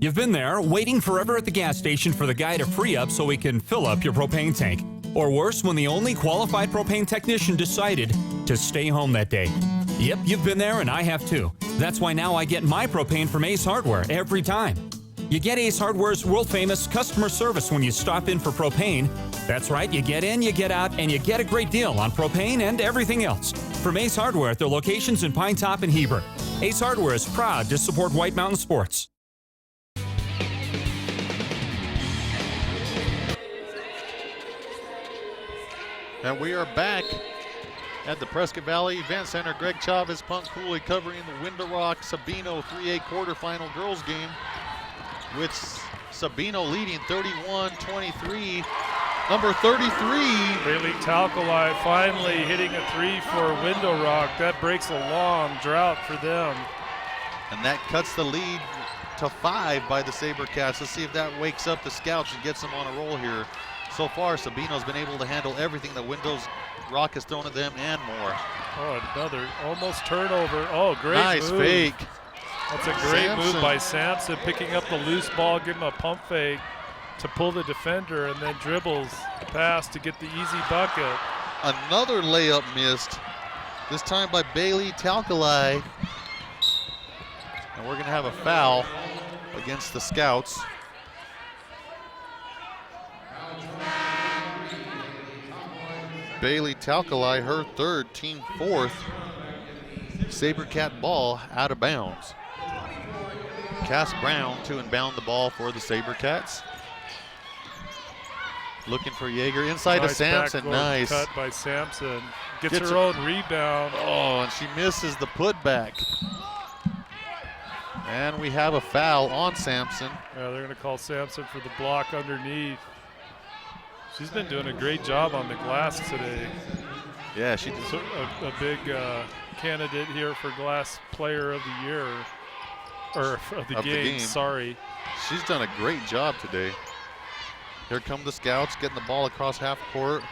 You've been there, waiting forever at the gas station for the guy to free up so we can fill up your propane tank. Or worse, when the only qualified propane technician decided to stay home that day. Yep, you've been there and I have too. That's why now I get my propane from Ace Hardware every time. You get Ace Hardware's world-famous customer service when you stop in for propane. That's right, you get in, you get out, and you get a great deal on propane and everything else. From Ace Hardware at their locations in Pine Top and Heber. Ace Hardware is proud to support White Mountain Sports. And we are back at the Prescott Valley Event Center. Greg Chavez, Punk Cooley covering the Window Rock Sabino 3A quarterfinal girls game, with Sabino leading 31-23. Number 33. Bailey Talcoli finally hitting a 3 for Window Rock. That breaks a long drought for them. And that cuts the lead to 5 by the SaberCats. Let's see if that wakes up the Scouts and gets them on a roll here. So far, Sabino's been able to handle everything that Window Rock has thrown at them and more. Oh, another almost turnover. Oh, great nice move. fake. That's a great move by Sampson, picking up the loose ball, give him a pump fake to pull the defender, and then dribbles the pass to get the easy bucket. Another layup missed, this time by Bailey Talcoli. And we're going to have a foul against the Scouts. Bailey Talcoli, her 3rd, team 4th. SaberCat ball out of bounds. Cass Brown to inbound the ball for the SaberCats. Looking for Yeager inside to Sampson. Nice cut by Sampson. Gets her own rebound. Oh, and she misses the putback. And we have a foul on Sampson. Yeah, they're going to call Sampson for the block underneath. She's been doing a great job on the glass today. Yeah, she did. So a big candidate here for Glass Player of the Year, or of the game. Sorry. She's done a great job today. Here come the Scouts getting the ball across half court.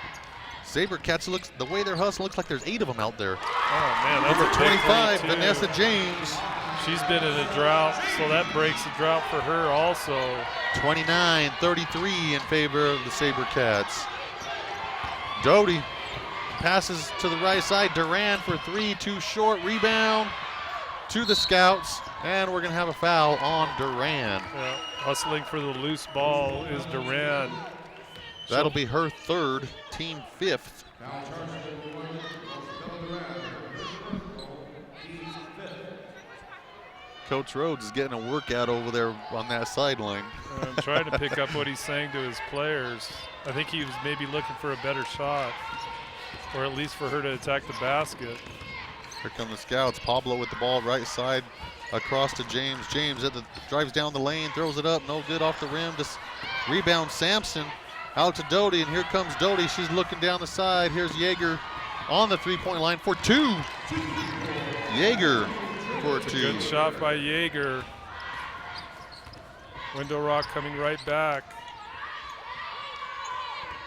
SaberCats, looks, the way they're hustling, looks like there's 8 of them out there. Oh man, that's Number a big 25, lead, too. Vanessa James. She's been in a drought, so that breaks the drought for her also. 29-33 in favor of the SaberCats. Doty passes to the right side. Duran for 3, too short. Rebound to the Scouts, and we're going to have a foul on Duran. Yeah, hustling for the loose ball is Duran. That'll be her 3rd, team 5th. Coach Rhodes is getting a workout over there on that sideline. I'm trying to pick up what he's saying to his players. I think he was maybe looking for a better shot, or at least for her to attack the basket. Here come the Scouts. Pablo with the ball right side across to James. James drives down the lane, throws it up, no good off the rim. Just rebound Sampson. Out to Doty, and here comes Doty. She's looking down the side. Here's Yeager on the three-point line for two. Yeager for two. Good shot by Yeager. Window Rock coming right back.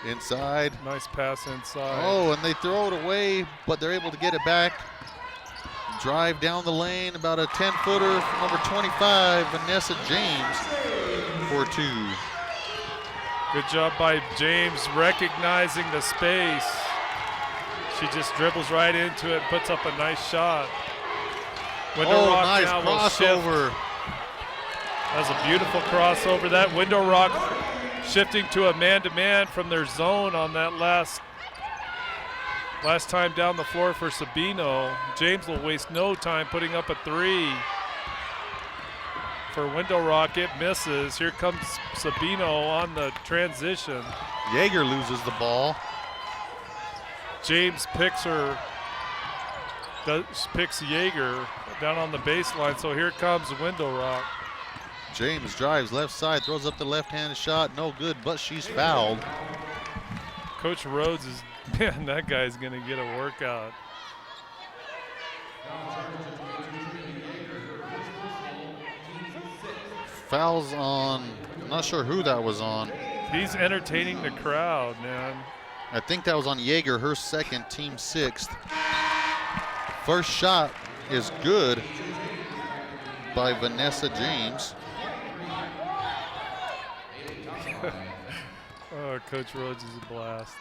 Inside. Nice pass inside. Oh, and they throw it away, but they're able to get it back. Drive down the lane, about a 10-footer from number 25, Vanessa James for two. Good job by James recognizing the space. She just dribbles right into it, puts up a nice shot. Window Rock nice now will shift. crossover. That's a beautiful crossover. That Window Rock shifting to a man-to-man from their zone on that last time down the floor for Sabino. James will waste no time putting up a three. For Window Rock, it misses. Here comes Sabino on the transition. Yeager loses the ball. James picks Yeager down on the baseline, so here comes Window Rock. James drives left side, throws up the left-handed shot. No good, but she's fouled. Coach Rhodes is, man, that guy's going to get a workout. Fouls on, I'm not sure who that was on. He's entertaining the crowd, man. I think that was on Yeager, her second, team sixth. First shot is good by Vanessa James. Oh, Coach Rhodes is a blast.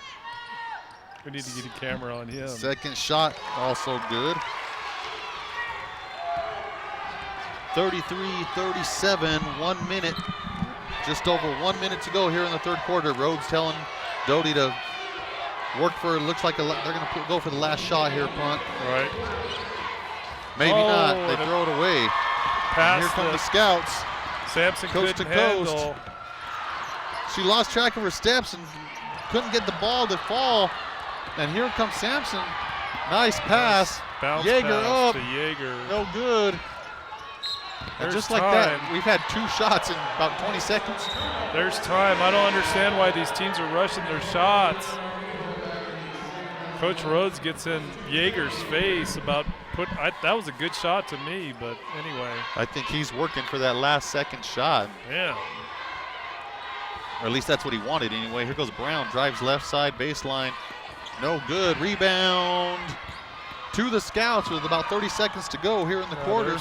We need to get a camera on him. Second shot also good. 33-37, 1 minute. Just over 1 minute to go here in the third quarter. Rhodes telling Doty to work for, looks like they're going to go for the last shot here, punt. Right. Maybe not. They throw it away. And here come the Scouts. Sampson coast couldn't to coast. handle. She lost track of her steps and couldn't get the ball to fall. And here comes Sampson. Nice pass. Bounce Yeager pass up. to Yeager. No good. And just like that, we've had two shots in about 20 seconds. There's time. I don't understand why these teams are rushing their shots. Coach Rhodes gets in Yeager's face about that was a good shot to me, but anyway. I think he's working for that last second shot. Yeah. Or at least that's what he wanted anyway. Here goes Brown, drives left side baseline. No good. Rebound to the Scouts with about 30 seconds to go here in the quarter.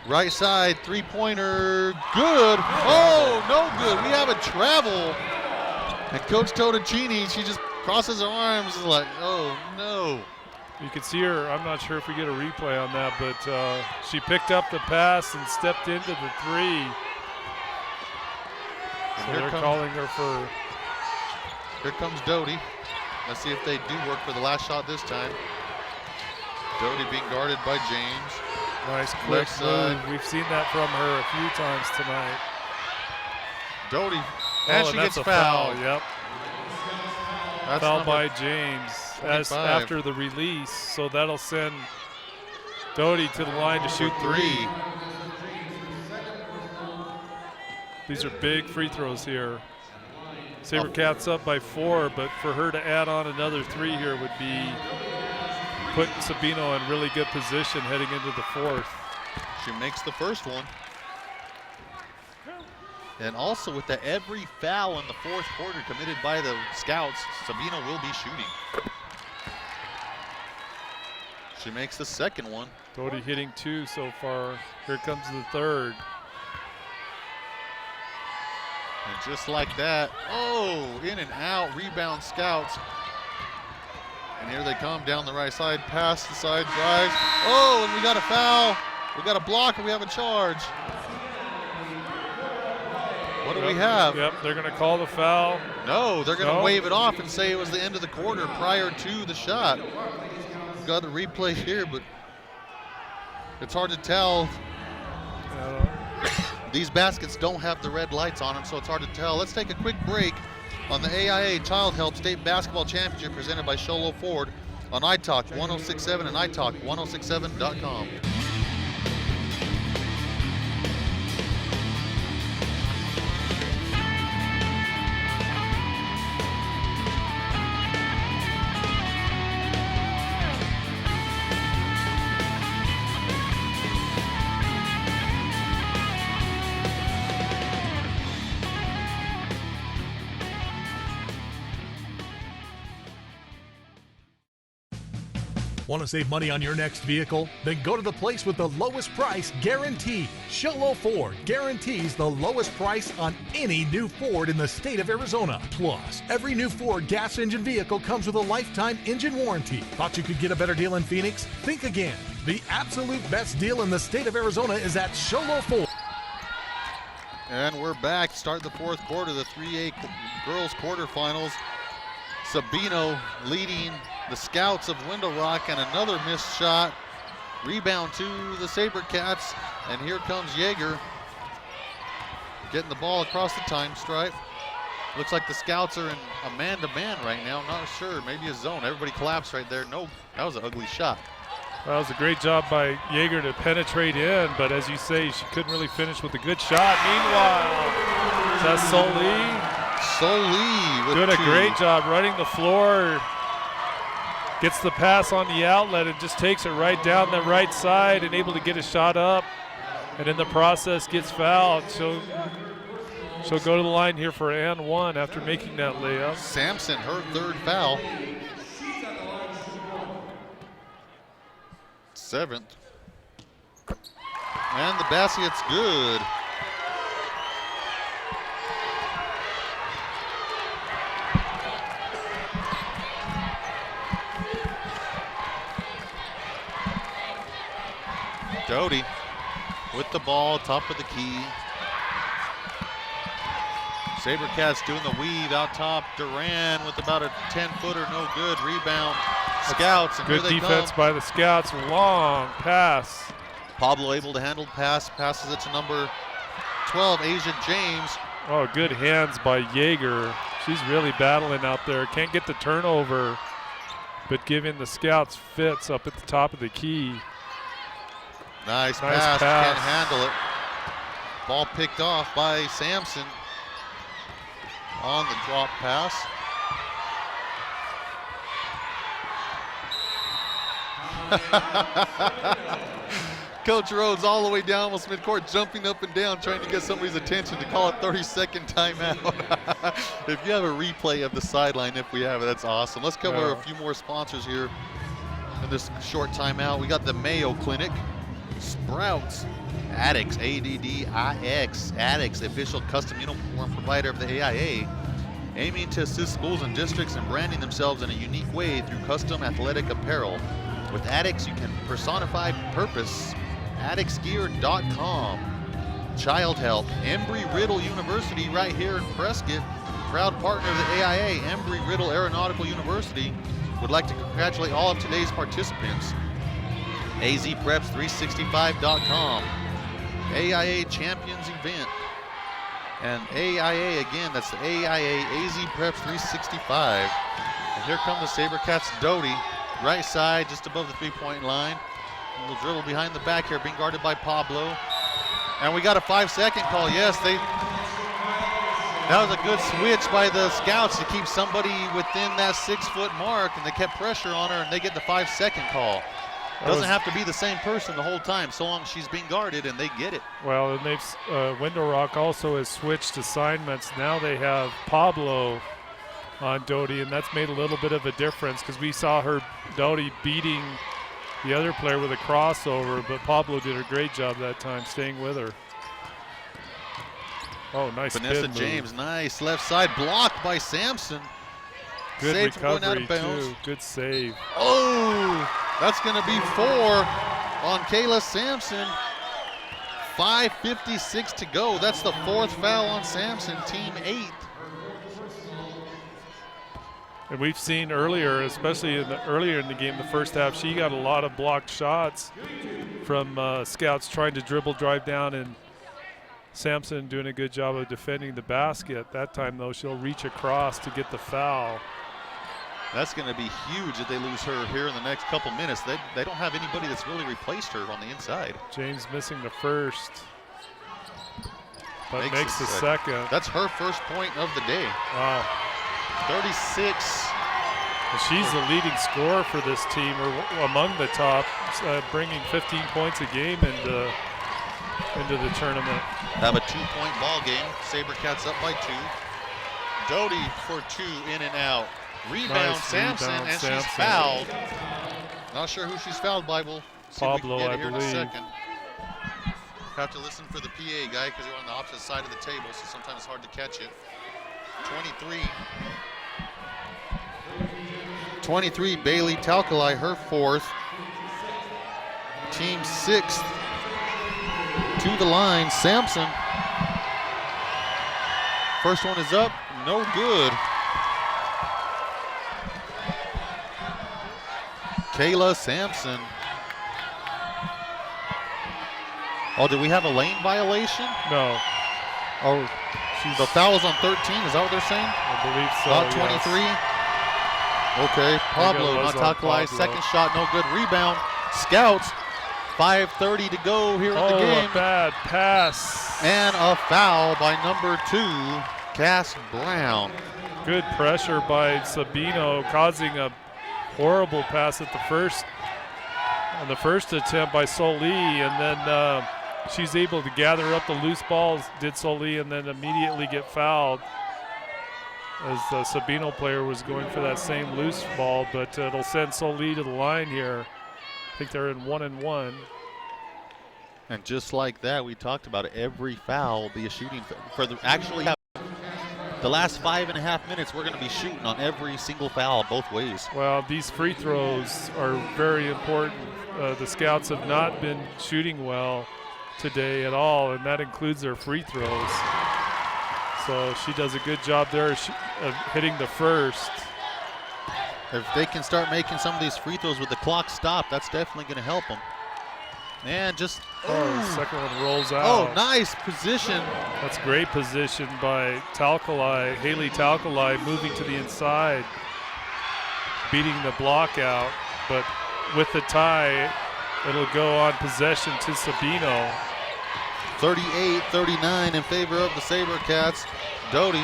Right side, three-pointer, good. Oh, no good. We have a travel. And Coach Totoncini, she just crosses her arms and is like, oh, no. You can see her, I'm not sure if we get a replay on that, but she picked up the pass and stepped into the three. So they're calling her for. Here comes Doty. Let's see if they do work for the last shot this time. Doty being guarded by James. Nice quick move. We've seen that from her a few times tonight. Doty, and she gets Foul, fouled. yep. That's foul by James after the release, so that'll send Doty to the line to shoot three. These are big free throws here. SaberCats up by 4, but for her to add on another 3 here would be putting Sabino in really good position heading into the fourth. She makes the first one. And also with every foul in the fourth quarter committed by the Scouts, Sabino will be shooting. She makes the second one. Doty hitting 2 so far. Here comes the third. And just like that, oh, in and out, rebound Scouts. And here they come down the right side, pass the side, drives. Oh, and we got a foul. We got a block and we have a charge. What do we have? Yep, they're going to call the foul. No, they're going to wave it off and say it was the end of the quarter prior to the shot. We've got a replay here, but it's hard to tell. These baskets don't have the red lights on them, so it's hard to tell. Let's take a quick break on the AIA Child Help State Basketball Championship presented by Sholo Ford on iTalk 1067 and iTalk1067.com. Want to save money on your next vehicle? Then go to the place with the lowest price guaranteed. Sholo Ford guarantees the lowest price on any new Ford in the state of Arizona. Plus, every new Ford gas engine vehicle comes with a lifetime engine warranty. Thought you could get a better deal in Phoenix? Think again. The absolute best deal in the state of Arizona is at Sholo Ford. And we're back. Start the fourth quarter, the 3A girls quarterfinals. Sabino leading the Scouts of Window Rock, and another missed shot. Rebound to the SaberCats, and here comes Yeager getting the ball across the time stripe. Looks like the Scouts are in a man-to-man right now. Not sure, maybe a zone. Everybody collapsed right there. No, that was an ugly shot. That was a great job by Yeager to penetrate in, but as you say, she couldn't really finish with a good shot. Meanwhile, is that Solie doing a great job running the floor. Gets the pass on the outlet and just takes it right down the right side and able to get a shot up, and in the process gets fouled. She'll go to the line here for and one after making that layup. Sampson, her third foul. Seventh. And the basket's good. Doty with the ball, top of the key. SaberCats doing the weave out top. Duran with about a 10-footer, no good. Rebound. Scouts, and good here they defense come. by the Scouts. Long pass. Pablo able to handle the pass, passes it to number 12, Asia James. Oh, good hands by Yeager. She's really battling out there. Can't get the turnover, but giving the Scouts fits up at the top of the key. Nice pass. Can't handle it. Ball picked off by Sampson on the drop pass. Coach Rhodes all the way down almost midcourt, jumping up and down, trying to get somebody's attention to call a 30-second timeout. If you have a replay of the sideline, if we have it, that's awesome. Let's cover a few more sponsors here in this short timeout. We got the Mayo Clinic, Sprouts, Addix, ADDIX, Addix, the official custom uniform provider of the AIA, aiming to assist schools and districts in branding thembselves in a unique way through custom athletic apparel. With Addix, you can personify purpose. AddixGear.com. Child Help, Embry-Riddle University right here in Prescott, proud partner of the AIA. Embry-Riddle Aeronautical University would like to congratulate all of today's participants. AZPreps365.com. AIA Champions Event. And AIA again, that's the AIA AZ Preps 365. And here come the SaberCats. Doty, right side, just above the three-point line. A little dribble behind the back here, being guarded by Pablo. And we got a 5-second call. Yes, that was a good switch by the Scouts to keep somebody within that 6-foot mark, and they kept pressure on her, and they get the 5-second call. Doesn't have to be the same person the whole time, so long as she's being guarded, and they get it. Well, and they've Window Rock also has switched assignments. Now they have Pablo on Doty, and that's made a little bit of a difference because we saw her Doty beating the other player with a crossover, but Pablo did a great job that time staying with her. Oh, nice Vanessa James, nice left side, blocked by Sampson. Good Saved from going out recovery of bounds. too. Good save. Oh, that's going to be 4 on Kayla Sampson. 5:56 to go. That's the 4th foul on Sampson, team 8. And we've seen earlier, especially earlier in the game, the first half, she got a lot of blocked shots from Scouts trying to dribble, drive down, and Sampson doing a good job of defending the basket. That time, though, she'll reach across to get the foul. That's going to be huge if they lose her here in the next couple minutes. They don't have anybody that's really replaced her on the inside. James missing the first, but makes the second. That's her first point of the day. Wow. 36. And she's the leading scorer for this team, or among the top, bringing 15 points a game into the tournament. Have a 2-point ball game. SaberCats up by 2. Doty for 2, in and out. Rebound, Nice Sampson, rebound, and Sampson. she's fouled. Not sure who she's fouled by. We'll see Pablo, if we can get I it here in a believe. second. Have to listen for the PA guy because you're on the opposite side of the table, so sometimes it's hard to catch it. 23, Bailey Talcali, her 4th. Team 6th to the line, Sampson. First one is up, no good. Kayla Sampson. Oh, did we have a lane violation? No. Oh, the foul is on 13, is that what they're saying? I believe so. About 23. Yes. Okay, Pablo, not Talcali, second shot, no good. Rebound, Scouts, 5:30 to go here in the game. A bad pass. And a foul by number 2, Cass Brown. Good pressure by Sabino, causing a horrible pass at on the first attempt by Soli, and then she's able to gather up the loose balls, did Soli, and then immediately get fouled as the Sabino player was going for that same loose ball, but it'll send Soli to the line here. I think they're in 1-1. And just like that, we talked about it, every foul will be a shooting for the the last 5.5 minutes. We're going to be shooting on every single foul both ways. Well, these free throws are very important. The Scouts have not been shooting well today at all, and that includes their free throws. So she does a good job there of hitting the first. If they can start making some of these free throws with the clock stopped, that's definitely going to help them. And just the second one rolls out. Oh, nice position. That's great position by Talcali, Haley Talcali, moving to the inside, beating the block out. But with the tie, it'll go on possession to Sabino. 38-39 in favor of the SaberCats. Doty.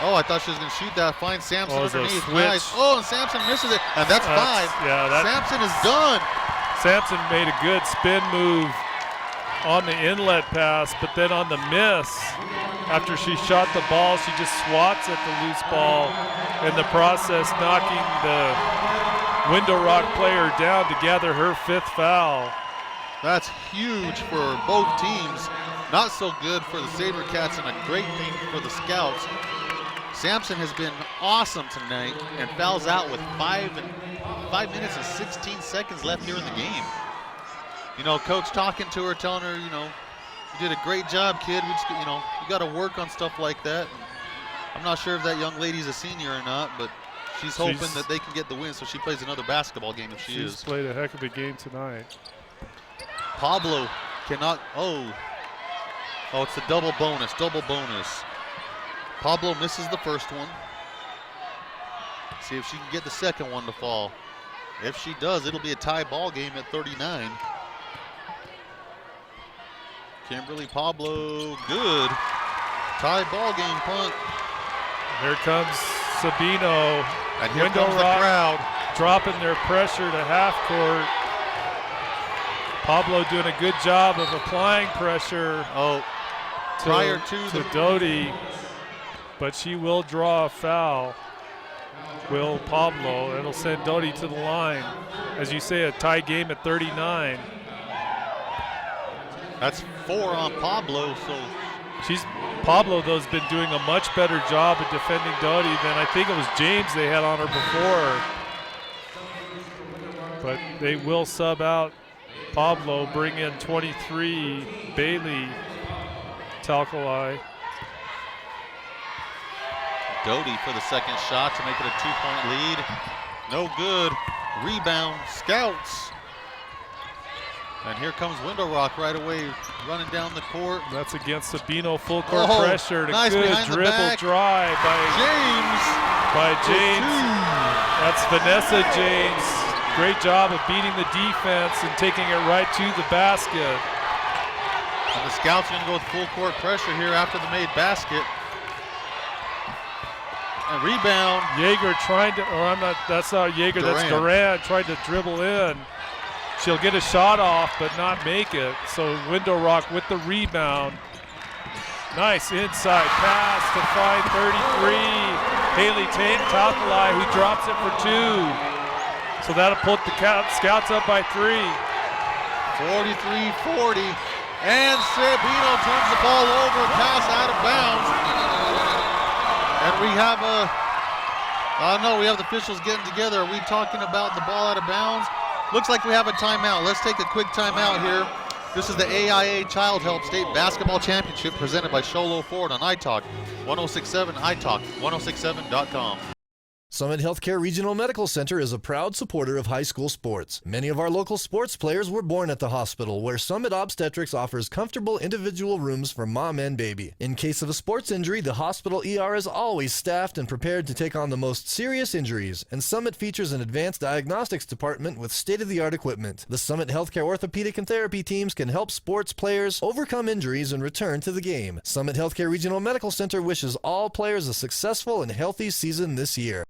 Oh, I thought she was going to shoot that. Finds Sampson underneath. Nice. Oh, and Sampson misses it. And that's 5. Yeah, Sampson is done. Sampson made a good spin move on the inlet pass, but then on the miss, after she shot the ball, she just swats at the loose ball, in the process knocking the Window Rock player down to gather her 5th foul. That's huge for both teams. Not so good for the SaberCats and a great thing for the Scouts. Sampson has been awesome tonight and fouls out with 5 minutes and 16 seconds left here in the game. You know, coach talking to her, telling her, you know, you did a great job, kid. We just, you know, you got to work on stuff like that. And I'm not sure if that young lady's a senior or not, but she's hoping that they can get the win so she plays another basketball game if she is. She's played a heck of a game tonight. Pablo cannot, oh, it's a double bonus. Pablo misses the first one. See if she can get the second one to fall. If she does, it'll be a tie ball game at 39. Kimberly Pablo, good. Tie ball game punt. Here comes Sabino. And here Window comes the Rock crowd. Dropping their pressure to half court. Pablo doing a good job of applying pressure. Prior to Doty, but she will draw a foul. Will Pablo. It'll send Doty to the line. As you say, a tie game at 39. That's 4 on Pablo, so Pablo, though, has been doing a much better job at defending Doty than I think it was James they had on her before. But they will sub out Pablo, bring in 23, Bailey Talcali. Doty for the second shot to make it a 2-point lead. No good. Rebound, Scouts. And here comes Window Rock right away, running down the court. That's against Sabino, full court pressure. And nice a good dribble drive by James. That's Vanessa James. Great job of beating the defense and taking it right to the basket. And the Scouts are going to go with full court pressure here after the made basket. And rebound. Yeager trying to, that's not Yeager, that's Durant trying to dribble in. She'll get a shot off, but not make it. So Window Rock with the rebound. Nice inside pass to find 33. Haley Talcali, who drops it for 2. So that'll put the Scouts up by 3. 43-40. And Sabino turns the ball over, pass out of bounds. And we have we have the officials getting together. Are we talking about the ball out of bounds? Looks like we have a timeout. Let's take a quick timeout here. This is the AIA Child Help State Basketball Championship presented by Sholo Ford on iTalk 1067, iTalk 1067.com. Summit Healthcare Regional Medical Center is a proud supporter of high school sports. Many of our local sports players were born at the hospital, where Summit Obstetrics offers comfortable individual rooms for mom and baby. In case of a sports injury, the hospital ER is always staffed and prepared to take on the most serious injuries, and Summit features an advanced diagnostics department with state-of-the-art equipment. The Summit Healthcare orthopedic and therapy teams can help sports players overcome injuries and return to the game. Summit Healthcare Regional Medical Center wishes all players a successful and healthy season this year.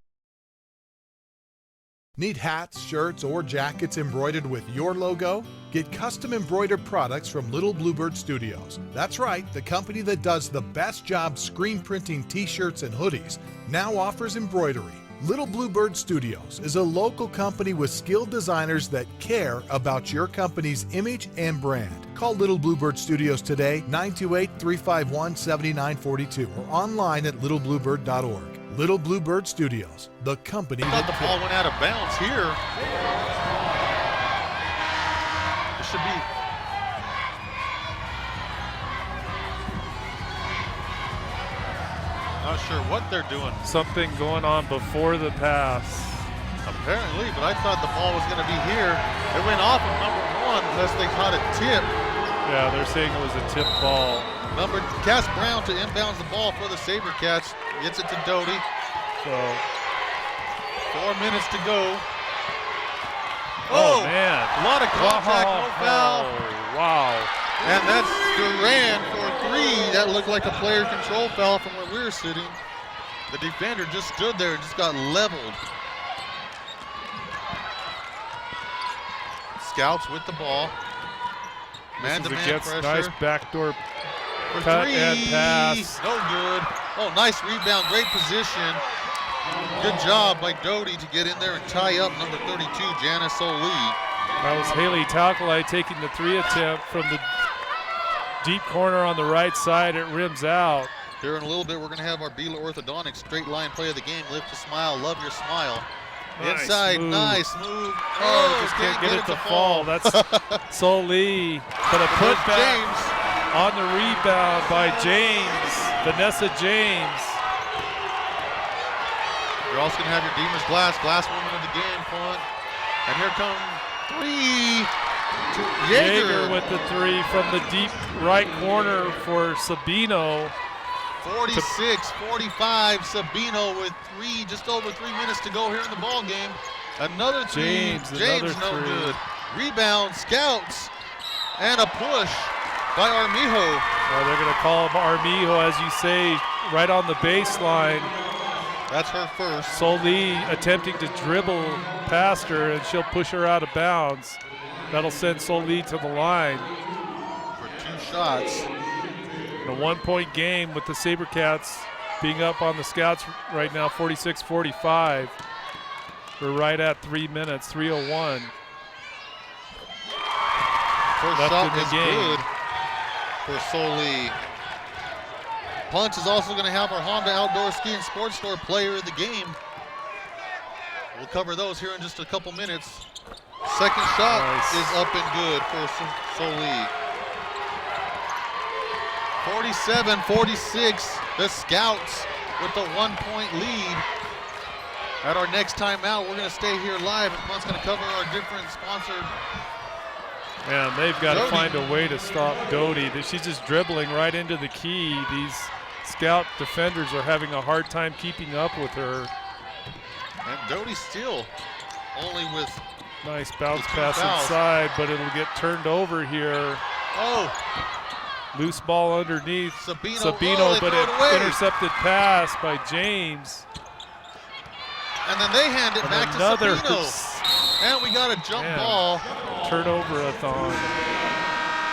Need hats, shirts, or jackets embroidered with your logo? Get custom embroidered products from Little Bluebird Studios. That's right, the company that does the best job screen printing t-shirts and hoodies now offers embroidery. Little Bluebird Studios is a local company with skilled designers that care about your company's image and brand. Call Little Bluebird Studios today, 928-351-7942, or online at littlebluebird.org. Little Bluebird Studios, the company I thought that the ball went out of bounds here. It should be. Not sure what they're doing. Something going on before the pass. Apparently, but I thought the ball was going to be here. It went off of number 1 unless they caught a tip. Yeah, they're saying it was a tip ball. Cass Brown to inbounds the ball for the SaberCats. Gets it to Doty. So 4 minutes to go. Oh man. A lot of contact, no foul. Wow. And that's Duran for 3. That looked like a player control foul from where we were sitting. The defender just stood there and just got leveled. Scouts with the ball. Man-to-man pressure. Nice backdoor for cut 3. and pass. No good. Oh, nice rebound. Great position. Good job by Doty to get in there and tie up number 32, Janice O'Lee. That was Haley Taukalai taking the 3 attempt from the deep corner on the right side. It rims out. Here in a little bit, we're going to have our Bela Orthodontics straight line play of the game. Lift a smile, love your smile. Nice Inside, move. Nice move. Oh, just can't get it to fall. That's Solee. But a putback James on the rebound by James, Vanessa James. You're also going to have your Demers Glass woman of the game, punt. And here come 3 to Yeager. Yeager with the 3 from the deep right corner for Sabino. 46-45, Sabino with 3, just over 3 minutes to go here in the ball game. Another 3, James another no 3. good. Rebound, Scouts, and a push by Armijo. Well, they're going to call him Armijo, as you say, right on the baseline. That's her first. Solee attempting to dribble past her, and she'll push her out of bounds. That'll send Solee to the line. For 2 shots. In a 1-point game with the SaberCats being up on the Scouts right now, 46-45. We're right at 3 minutes, 3:01. First left shot in the is game. good for Solee. Punch is also going to have our Honda Outdoor Ski and Sports Store player of the game. We'll cover those here in just a couple minutes. Second shot is up and good for Solee. 47-46, the Scouts with the 1-point lead. At our next timeout, we're going to stay here live, and Punt's going to cover our different sponsored. And they've got Doty. to find a way to stop Doty. She's just dribbling right into the key. These Scout defenders are having a hard time keeping up with her. And Doty still only with Nice bounce the 2 pass fouls. inside, but it'll get turned over here. Oh, Loose ball underneath Sabino, Sabino, they but throw it away. an intercepted pass by James. And then they hand it And back another to Sabino. And we got a jump ball. Turnover-a-thon.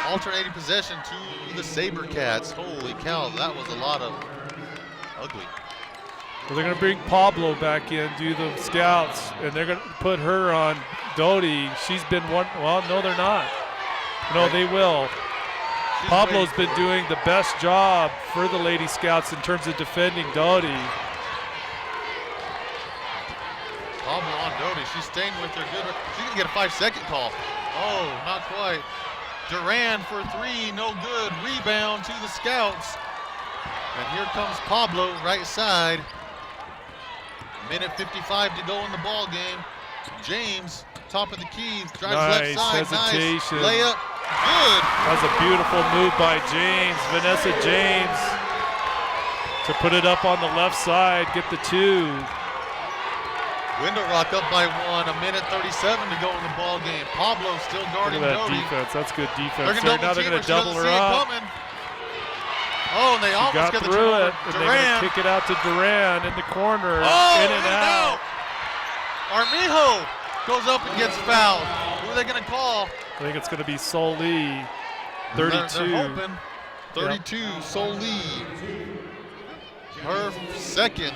Alternating possession to the SaberCats. Holy cow, that was a lot of ugly. Well, they're going to bring Pablo back in, do the scouts, and they're going to put her on Doty. She's been one. Well, no, they're not. No, they will. Pablo's been doing the best job for the Lady Scouts in terms of defending Doty. Pablo on Doty. She's staying with her. Good. She's going to get a 5-second call. Oh, not quite. Duran for 3, no good. Rebound to the Scouts. And here comes Pablo, right side. Minute 55 to go in the ball game. James, top of the key, drives left side. Hesitation. Nice layup. Good. That was a beautiful move by James, Vanessa James, to put it up on the left side, get the 2. Window Rock up by 1. A minute 37 to go in the ball game. Pablo still guarding Look at that Doty. defense. That's good defense. Now they're going to double her up. Oh, and they almost got get the through turnover. it, and they're going to kick it out to Duran in the corner. Oh, in and out. Armijo goes up and gets fouled. Who are they going to call? I think it's going to be Soli, 32. They're hoping. 32, yep. Soli. Her second,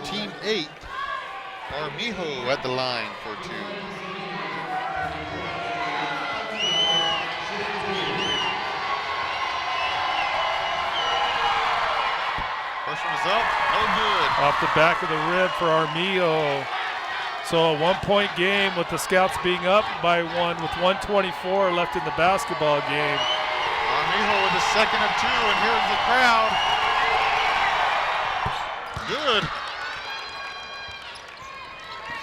team 8. Armijo at the line for 2. First one is up, no good. Off the back of the rim for Armijo. So a 1-point game with the Scouts being up by 1 with 1:24 left in the basketball game. Armijo with the second of 2, and here's the crowd. Good.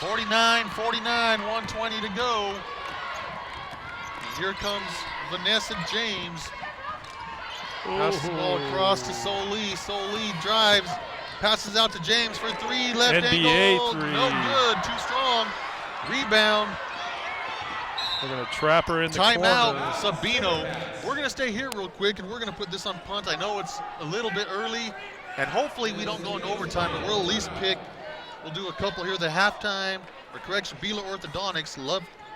49-49, 1:20 to go. And here comes Vanessa James. Passes the ball across to Soli. Soli drives, passes out to James for 3, left NBA angle. 3. No good, too strong. Rebound. They're going to trap her in the Timeout, corner. Sabino. We're going to stay here real quick, and we're going to put this on punt. I know it's a little bit early, and hopefully we don't go into overtime, but we'll at least pick. We'll do a couple here. The halftime, or correction, Beeler Orthodontics.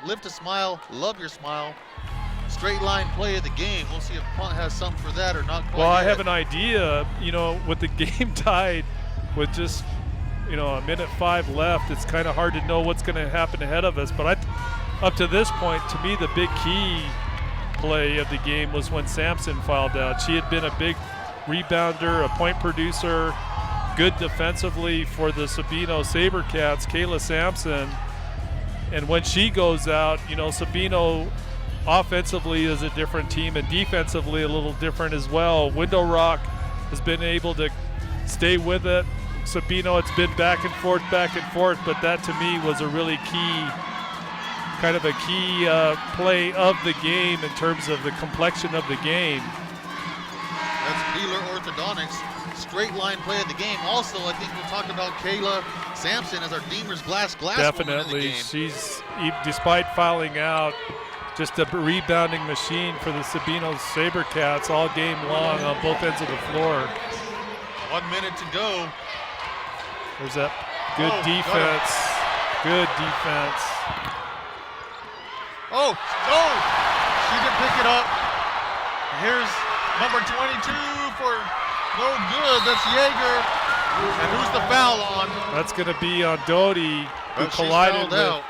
Lift a smile, love your smile. Straight line play of the game. We'll see if punt has something for that or not quite Well, yet. I have an idea. You know, with the game tied, with just, you know, a minute 5 left, it's kind of hard to know what's going to happen ahead of us. But up to this point, to me, the big key play of the game was when Sampson fouled out. She had been a big rebounder, a point producer, good defensively for the Sabino SaberCats, Kayla Sampson. And when she goes out, you know, Sabino offensively is a different team and defensively a little different as well. Window Rock has been able to stay with it. Sabino, it's been back and forth, but that to me was a really key, kind of a key play of the game in terms of the complexion of the game. That's Beeler Orthodontics. Straight line play of the game. Also, I think we'll talk about Kayla Sampson as our Deemer's glass Definitely. She's, despite fouling out, just a rebounding machine for the Sabino SaberCats all game long on both ends of the floor. 1 minute to go. There's that good defense. Good defense. Oh, she did pick it up. Here's number 22 for no good. That's Yeager. And who's the foul on? That's going to be on Doty, who She's collided with.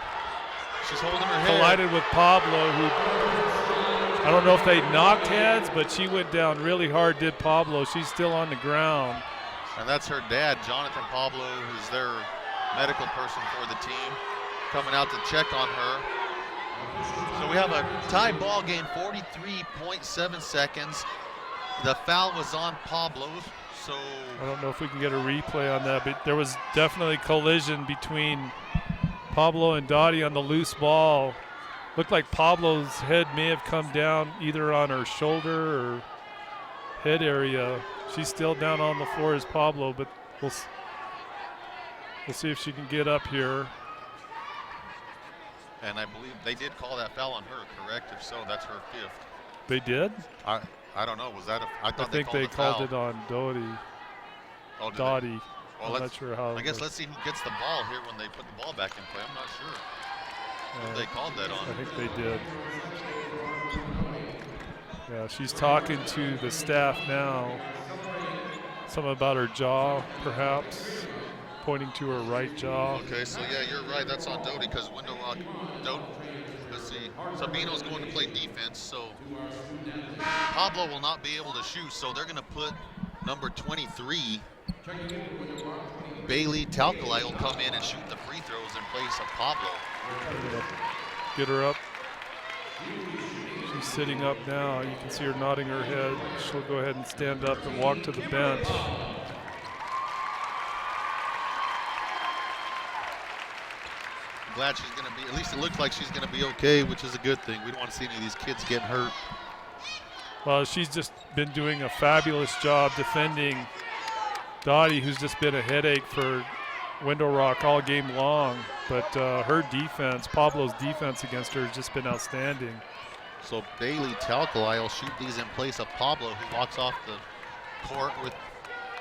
She's holding her head. Collided with Pablo, who I don't know if they knocked heads, but she went down really hard, did Pablo. She's still on the ground. And that's her dad, Jonathan Pablo, who's their medical person for the team, coming out to check on her. So we have a tie ball game, 43.7 seconds. The foul was on Pablo, so I don't know if we can get a replay on that, but there was definitely collision between Pablo and Dottie on the loose ball. Looked like Pablo's head may have come down either on her shoulder or head area. She's still down on the floor as Pablo, but we'll see if she can get up here. And I believe they did call that foul on her, correct? If so, that's her 5th. They did? I don't know. Was that I think they called it on Doty. Oh, Dottie. Well, I'm not sure how. I guess let's see who gets the ball here when they put the ball back in play. I'm not sure who they called that on. I think they did. Yeah, she's talking to the staff now. Something about her jaw, perhaps, pointing to her right jaw. Okay, so yeah, you're right. That's on Doty because Window Rock. Let's see. Sabino's going to play defense, so Pablo will not be able to shoot. So they're going to put number 23, Bailey Talcalay, will come in and shoot the free throws in place of Pablo. Get her up. She's sitting up now. You can see her nodding her head. She'll go ahead and stand up and walk to the bench. I'm glad she's going to be, at least it looks like she's going to be okay, which is a good thing. We don't want to see any of these kids getting hurt. Well, she's just been doing a fabulous job defending Dottie, who's just been a headache for Window Rock all game long. But her defense, Pablo's defense against her has just been outstanding. So Bailey Talcalay will shoot these in place of Pablo, who walks off the court with,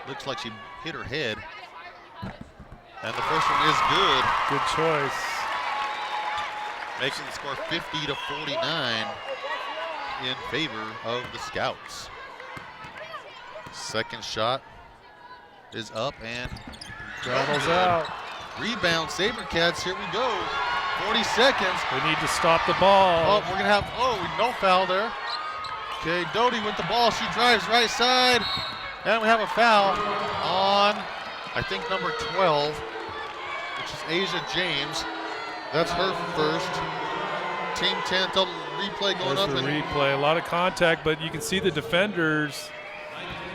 looks like she hit her head. And the first one is good. Good choice. Making the score 50-49 in favor of the Scouts. Second shot is up and rattles out. Rebound, SaberCats, here we go. 40 seconds. They need to stop the ball. Oh, we're gonna have, no foul there. Okay, Doty with the ball, she drives right side. And we have a foul on, I think, number 12, which is Asia James. That's her first. Team 10, double replay going up. There's the replay, a lot of contact, but you can see the defenders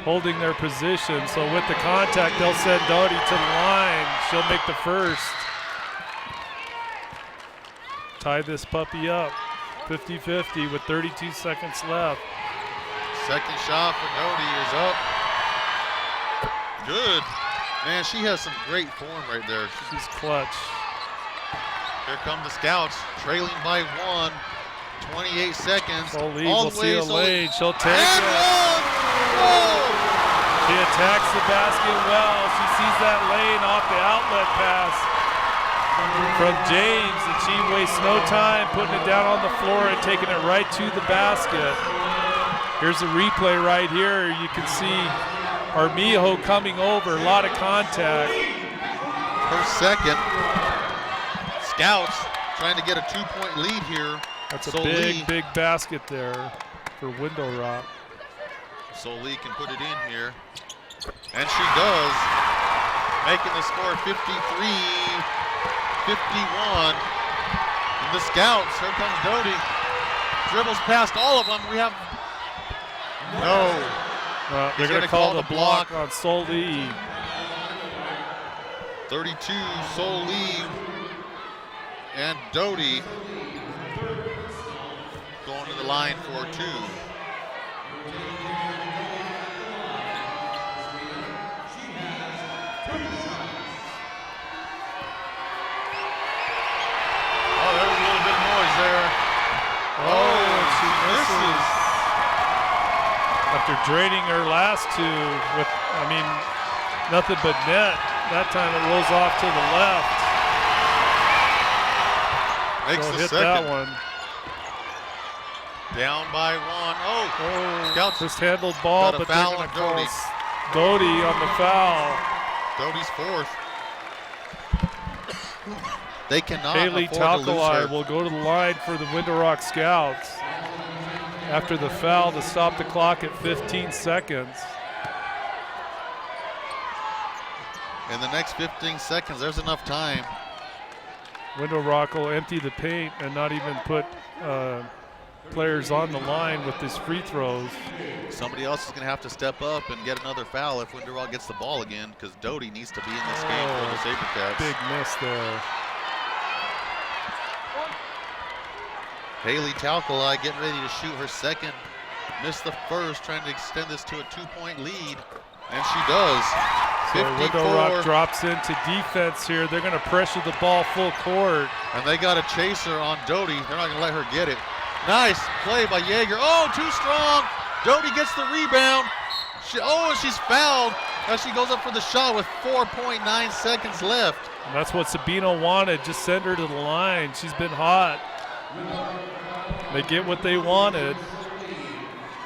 holding their position. So with the contact, they'll send Doty to the line. She'll make the first. Tie this puppy up, 50-50 with 32 seconds left. Second shot for Doty is up. Good. Man, she has some great form right there. She's clutch. Here come the Scouts, trailing by 1. 28 seconds. All the All we'll see a lane. She'll take and it. She attacks the basket well. She sees that lane off the outlet pass from James, and she wastes no time putting it down on the floor and taking it right to the basket. Here's a replay right here. You can see Armijo coming over, a lot of contact. Her second. Scouts trying to get a 2-point lead here. That's a big basket there for Window Rock. Solie can put it in here. And she does. Making the score 53-51. And the Scouts, here comes Doty. Dribbles past all of them. We have no. They're going to call the block on Solie. 32, Solie and Doty going to the line for 2. Oh, there was a little bit of noise there. Oh, she misses. After draining her last two with, nothing but net. That time it rolls off to the left. Makes so the hit second. That one. Down by 1. Scouts just handled ball, but they're going to call Doty on the foul. Doty's fourth. They cannot Bailey afford to lose her. will go to the line for the Window Rock Scouts after the foul to stop the clock at 15 seconds. In the next 15 seconds, there's enough time. Window Rock will empty the paint and not even put players on the line with these free throws. Somebody else is going to have to step up and get another foul if Window Rock gets the ball again, because Doty needs to be in this game for the SaberCats. Big miss there. Haley Talcalay getting ready to shoot her second. Missed the first, trying to extend this to a 2-point lead, and she does. So Window Rock drops into defense here. They're going to pressure the ball full court. And they got a chaser on Doty. They're not going to let her get it. Nice play by Yeager. Oh, too strong. Doty gets the rebound. She's fouled as she goes up for the shot with 4.9 seconds left. And that's what Sabino wanted. Just send her to the line. She's been hot. They get what they wanted.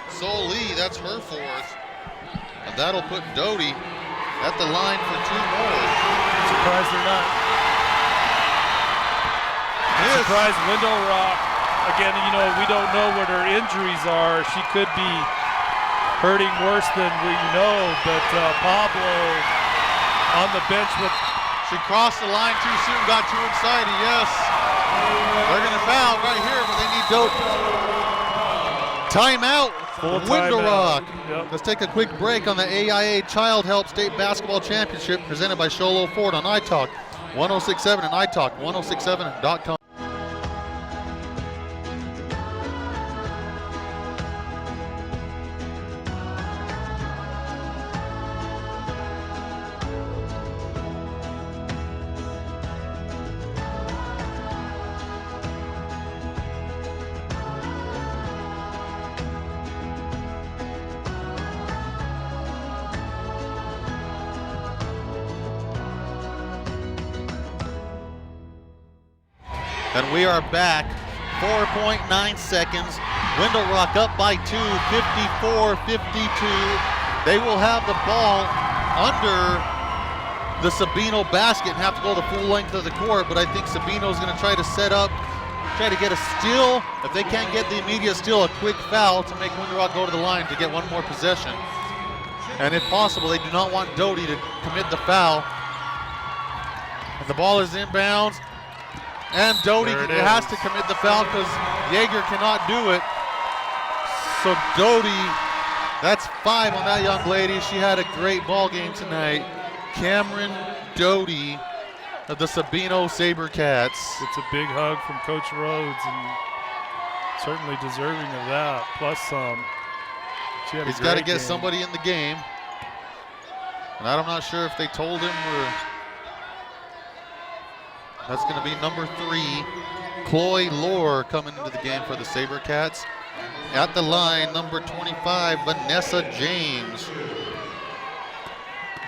Solie, that's her fourth. And That'll put Doty at the line for 2 more. Surprised they're not. Surprised Window Rock. Again, we don't know what her injuries are. She could be hurting worse than we know, but Pablo on the bench with... She crossed the line too soon, got too excited, yes. They're going to foul right here, but they need Doty. Timeout, Window Rock. Yep. Let's take a quick break on the AIA Child Help State Basketball Championship presented by Sholo Ford on iTalk 106.7 and iTalk 106.7.com. And we are back, 4.9 seconds. Window Rock up by 2, 54-52. They will have the ball under the Sabino basket and have to go the full length of the court, but I think Sabino's gonna try to set up, try to get a steal. If they can't get the immediate steal, a quick foul to make Window Rock go to the line to get one more possession. And if possible, they do not want Doty to commit the foul. And the ball is inbounds. And Doty has to commit the foul because Yeager cannot do it. So Doty, that's 5 on that young lady. She had a great ball game tonight. Cameron Doty of the Sabino SaberCats. It's a big hug from Coach Rhodes, and certainly deserving of that, plus some. He's got to get somebody in the game. And I'm not sure if they told him or... That's going to be number 3, Chloe Lohr, coming into the game for the SaberCats. At the line, number 25, Vanessa James.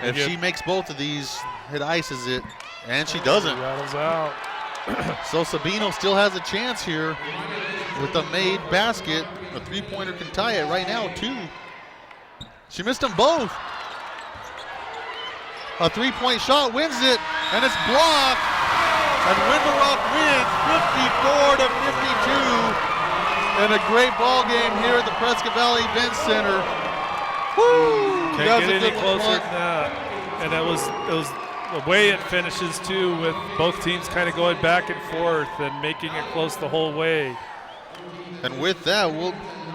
If she makes both of these, it ices it, and she doesn't. Rattles out. So Sabino still has a chance here with a made basket. A 3-pointer can tie it right now, 2. She missed them both. A 3-point shot wins it, and it's blocked. And Window Rock wins 54-52 in a great ball game here at the Prescott Valley Event Center. Woo! Can't get any closer than that. And it was the way it finishes too, with both teams kind of going back and forth and making it close the whole way. And with that,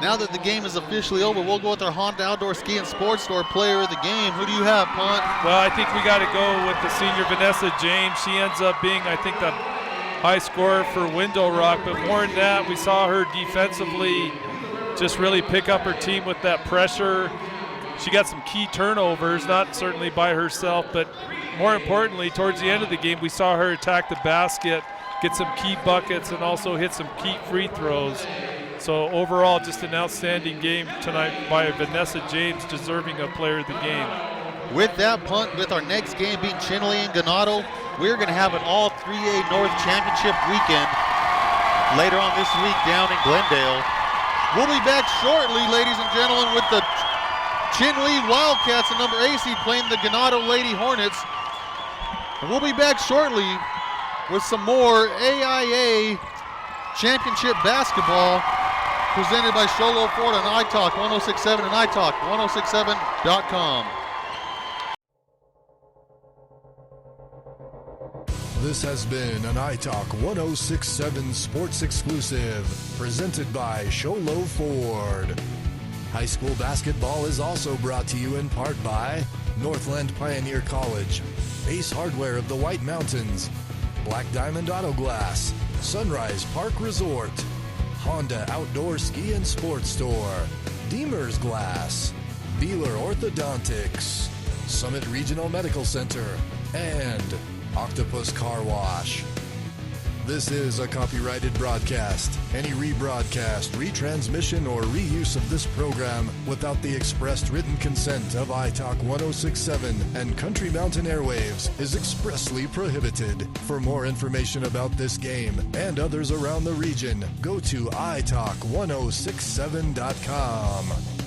now that the game is officially over, we'll go with our Honda Outdoor Ski and Sports Store player of the game. Who do you have, Punt? Well, I think we got to go with the senior Vanessa James. She ends up being, I think, the high scorer for Window Rock. But more than that, we saw her defensively just really pick up her team with that pressure. She got some key turnovers, not certainly by herself, but more importantly, towards the end of the game, we saw her attack the basket, get some key buckets, and also hit some key free throws. So overall, just an outstanding game tonight by Vanessa James, deserving a player of the game. With that, Punt, with our next game being Chinley and Ganado, we're going to have an all 3A North Championship weekend later on this week down in Glendale. We'll be back shortly, ladies and gentlemen, with the Chinley Wildcats and number 8 seed playing the Ganado Lady Hornets. And we'll be back shortly with some more AIA Championship basketball presented by Sholo Ford on iTalk 106.7 and iTalk 106.7.com. This has been an iTalk 106.7 Sports Exclusive, presented by Sholo Ford. High school basketball is also brought to you in part by Northland Pioneer College, Ace Hardware of the White Mountains, Black Diamond Auto Glass, Sunrise Park Resort, Honda Outdoor Ski and Sports Store, Deemer's Glass, Beeler Orthodontics, Summit Regional Medical Center, and Octopus Car Wash. This is a copyrighted broadcast. Any rebroadcast, retransmission, or reuse of this program without the expressed written consent of iTalk 106.7 and Country Mountain Airwaves is expressly prohibited. For more information about this game and others around the region, go to iTalk1067.com.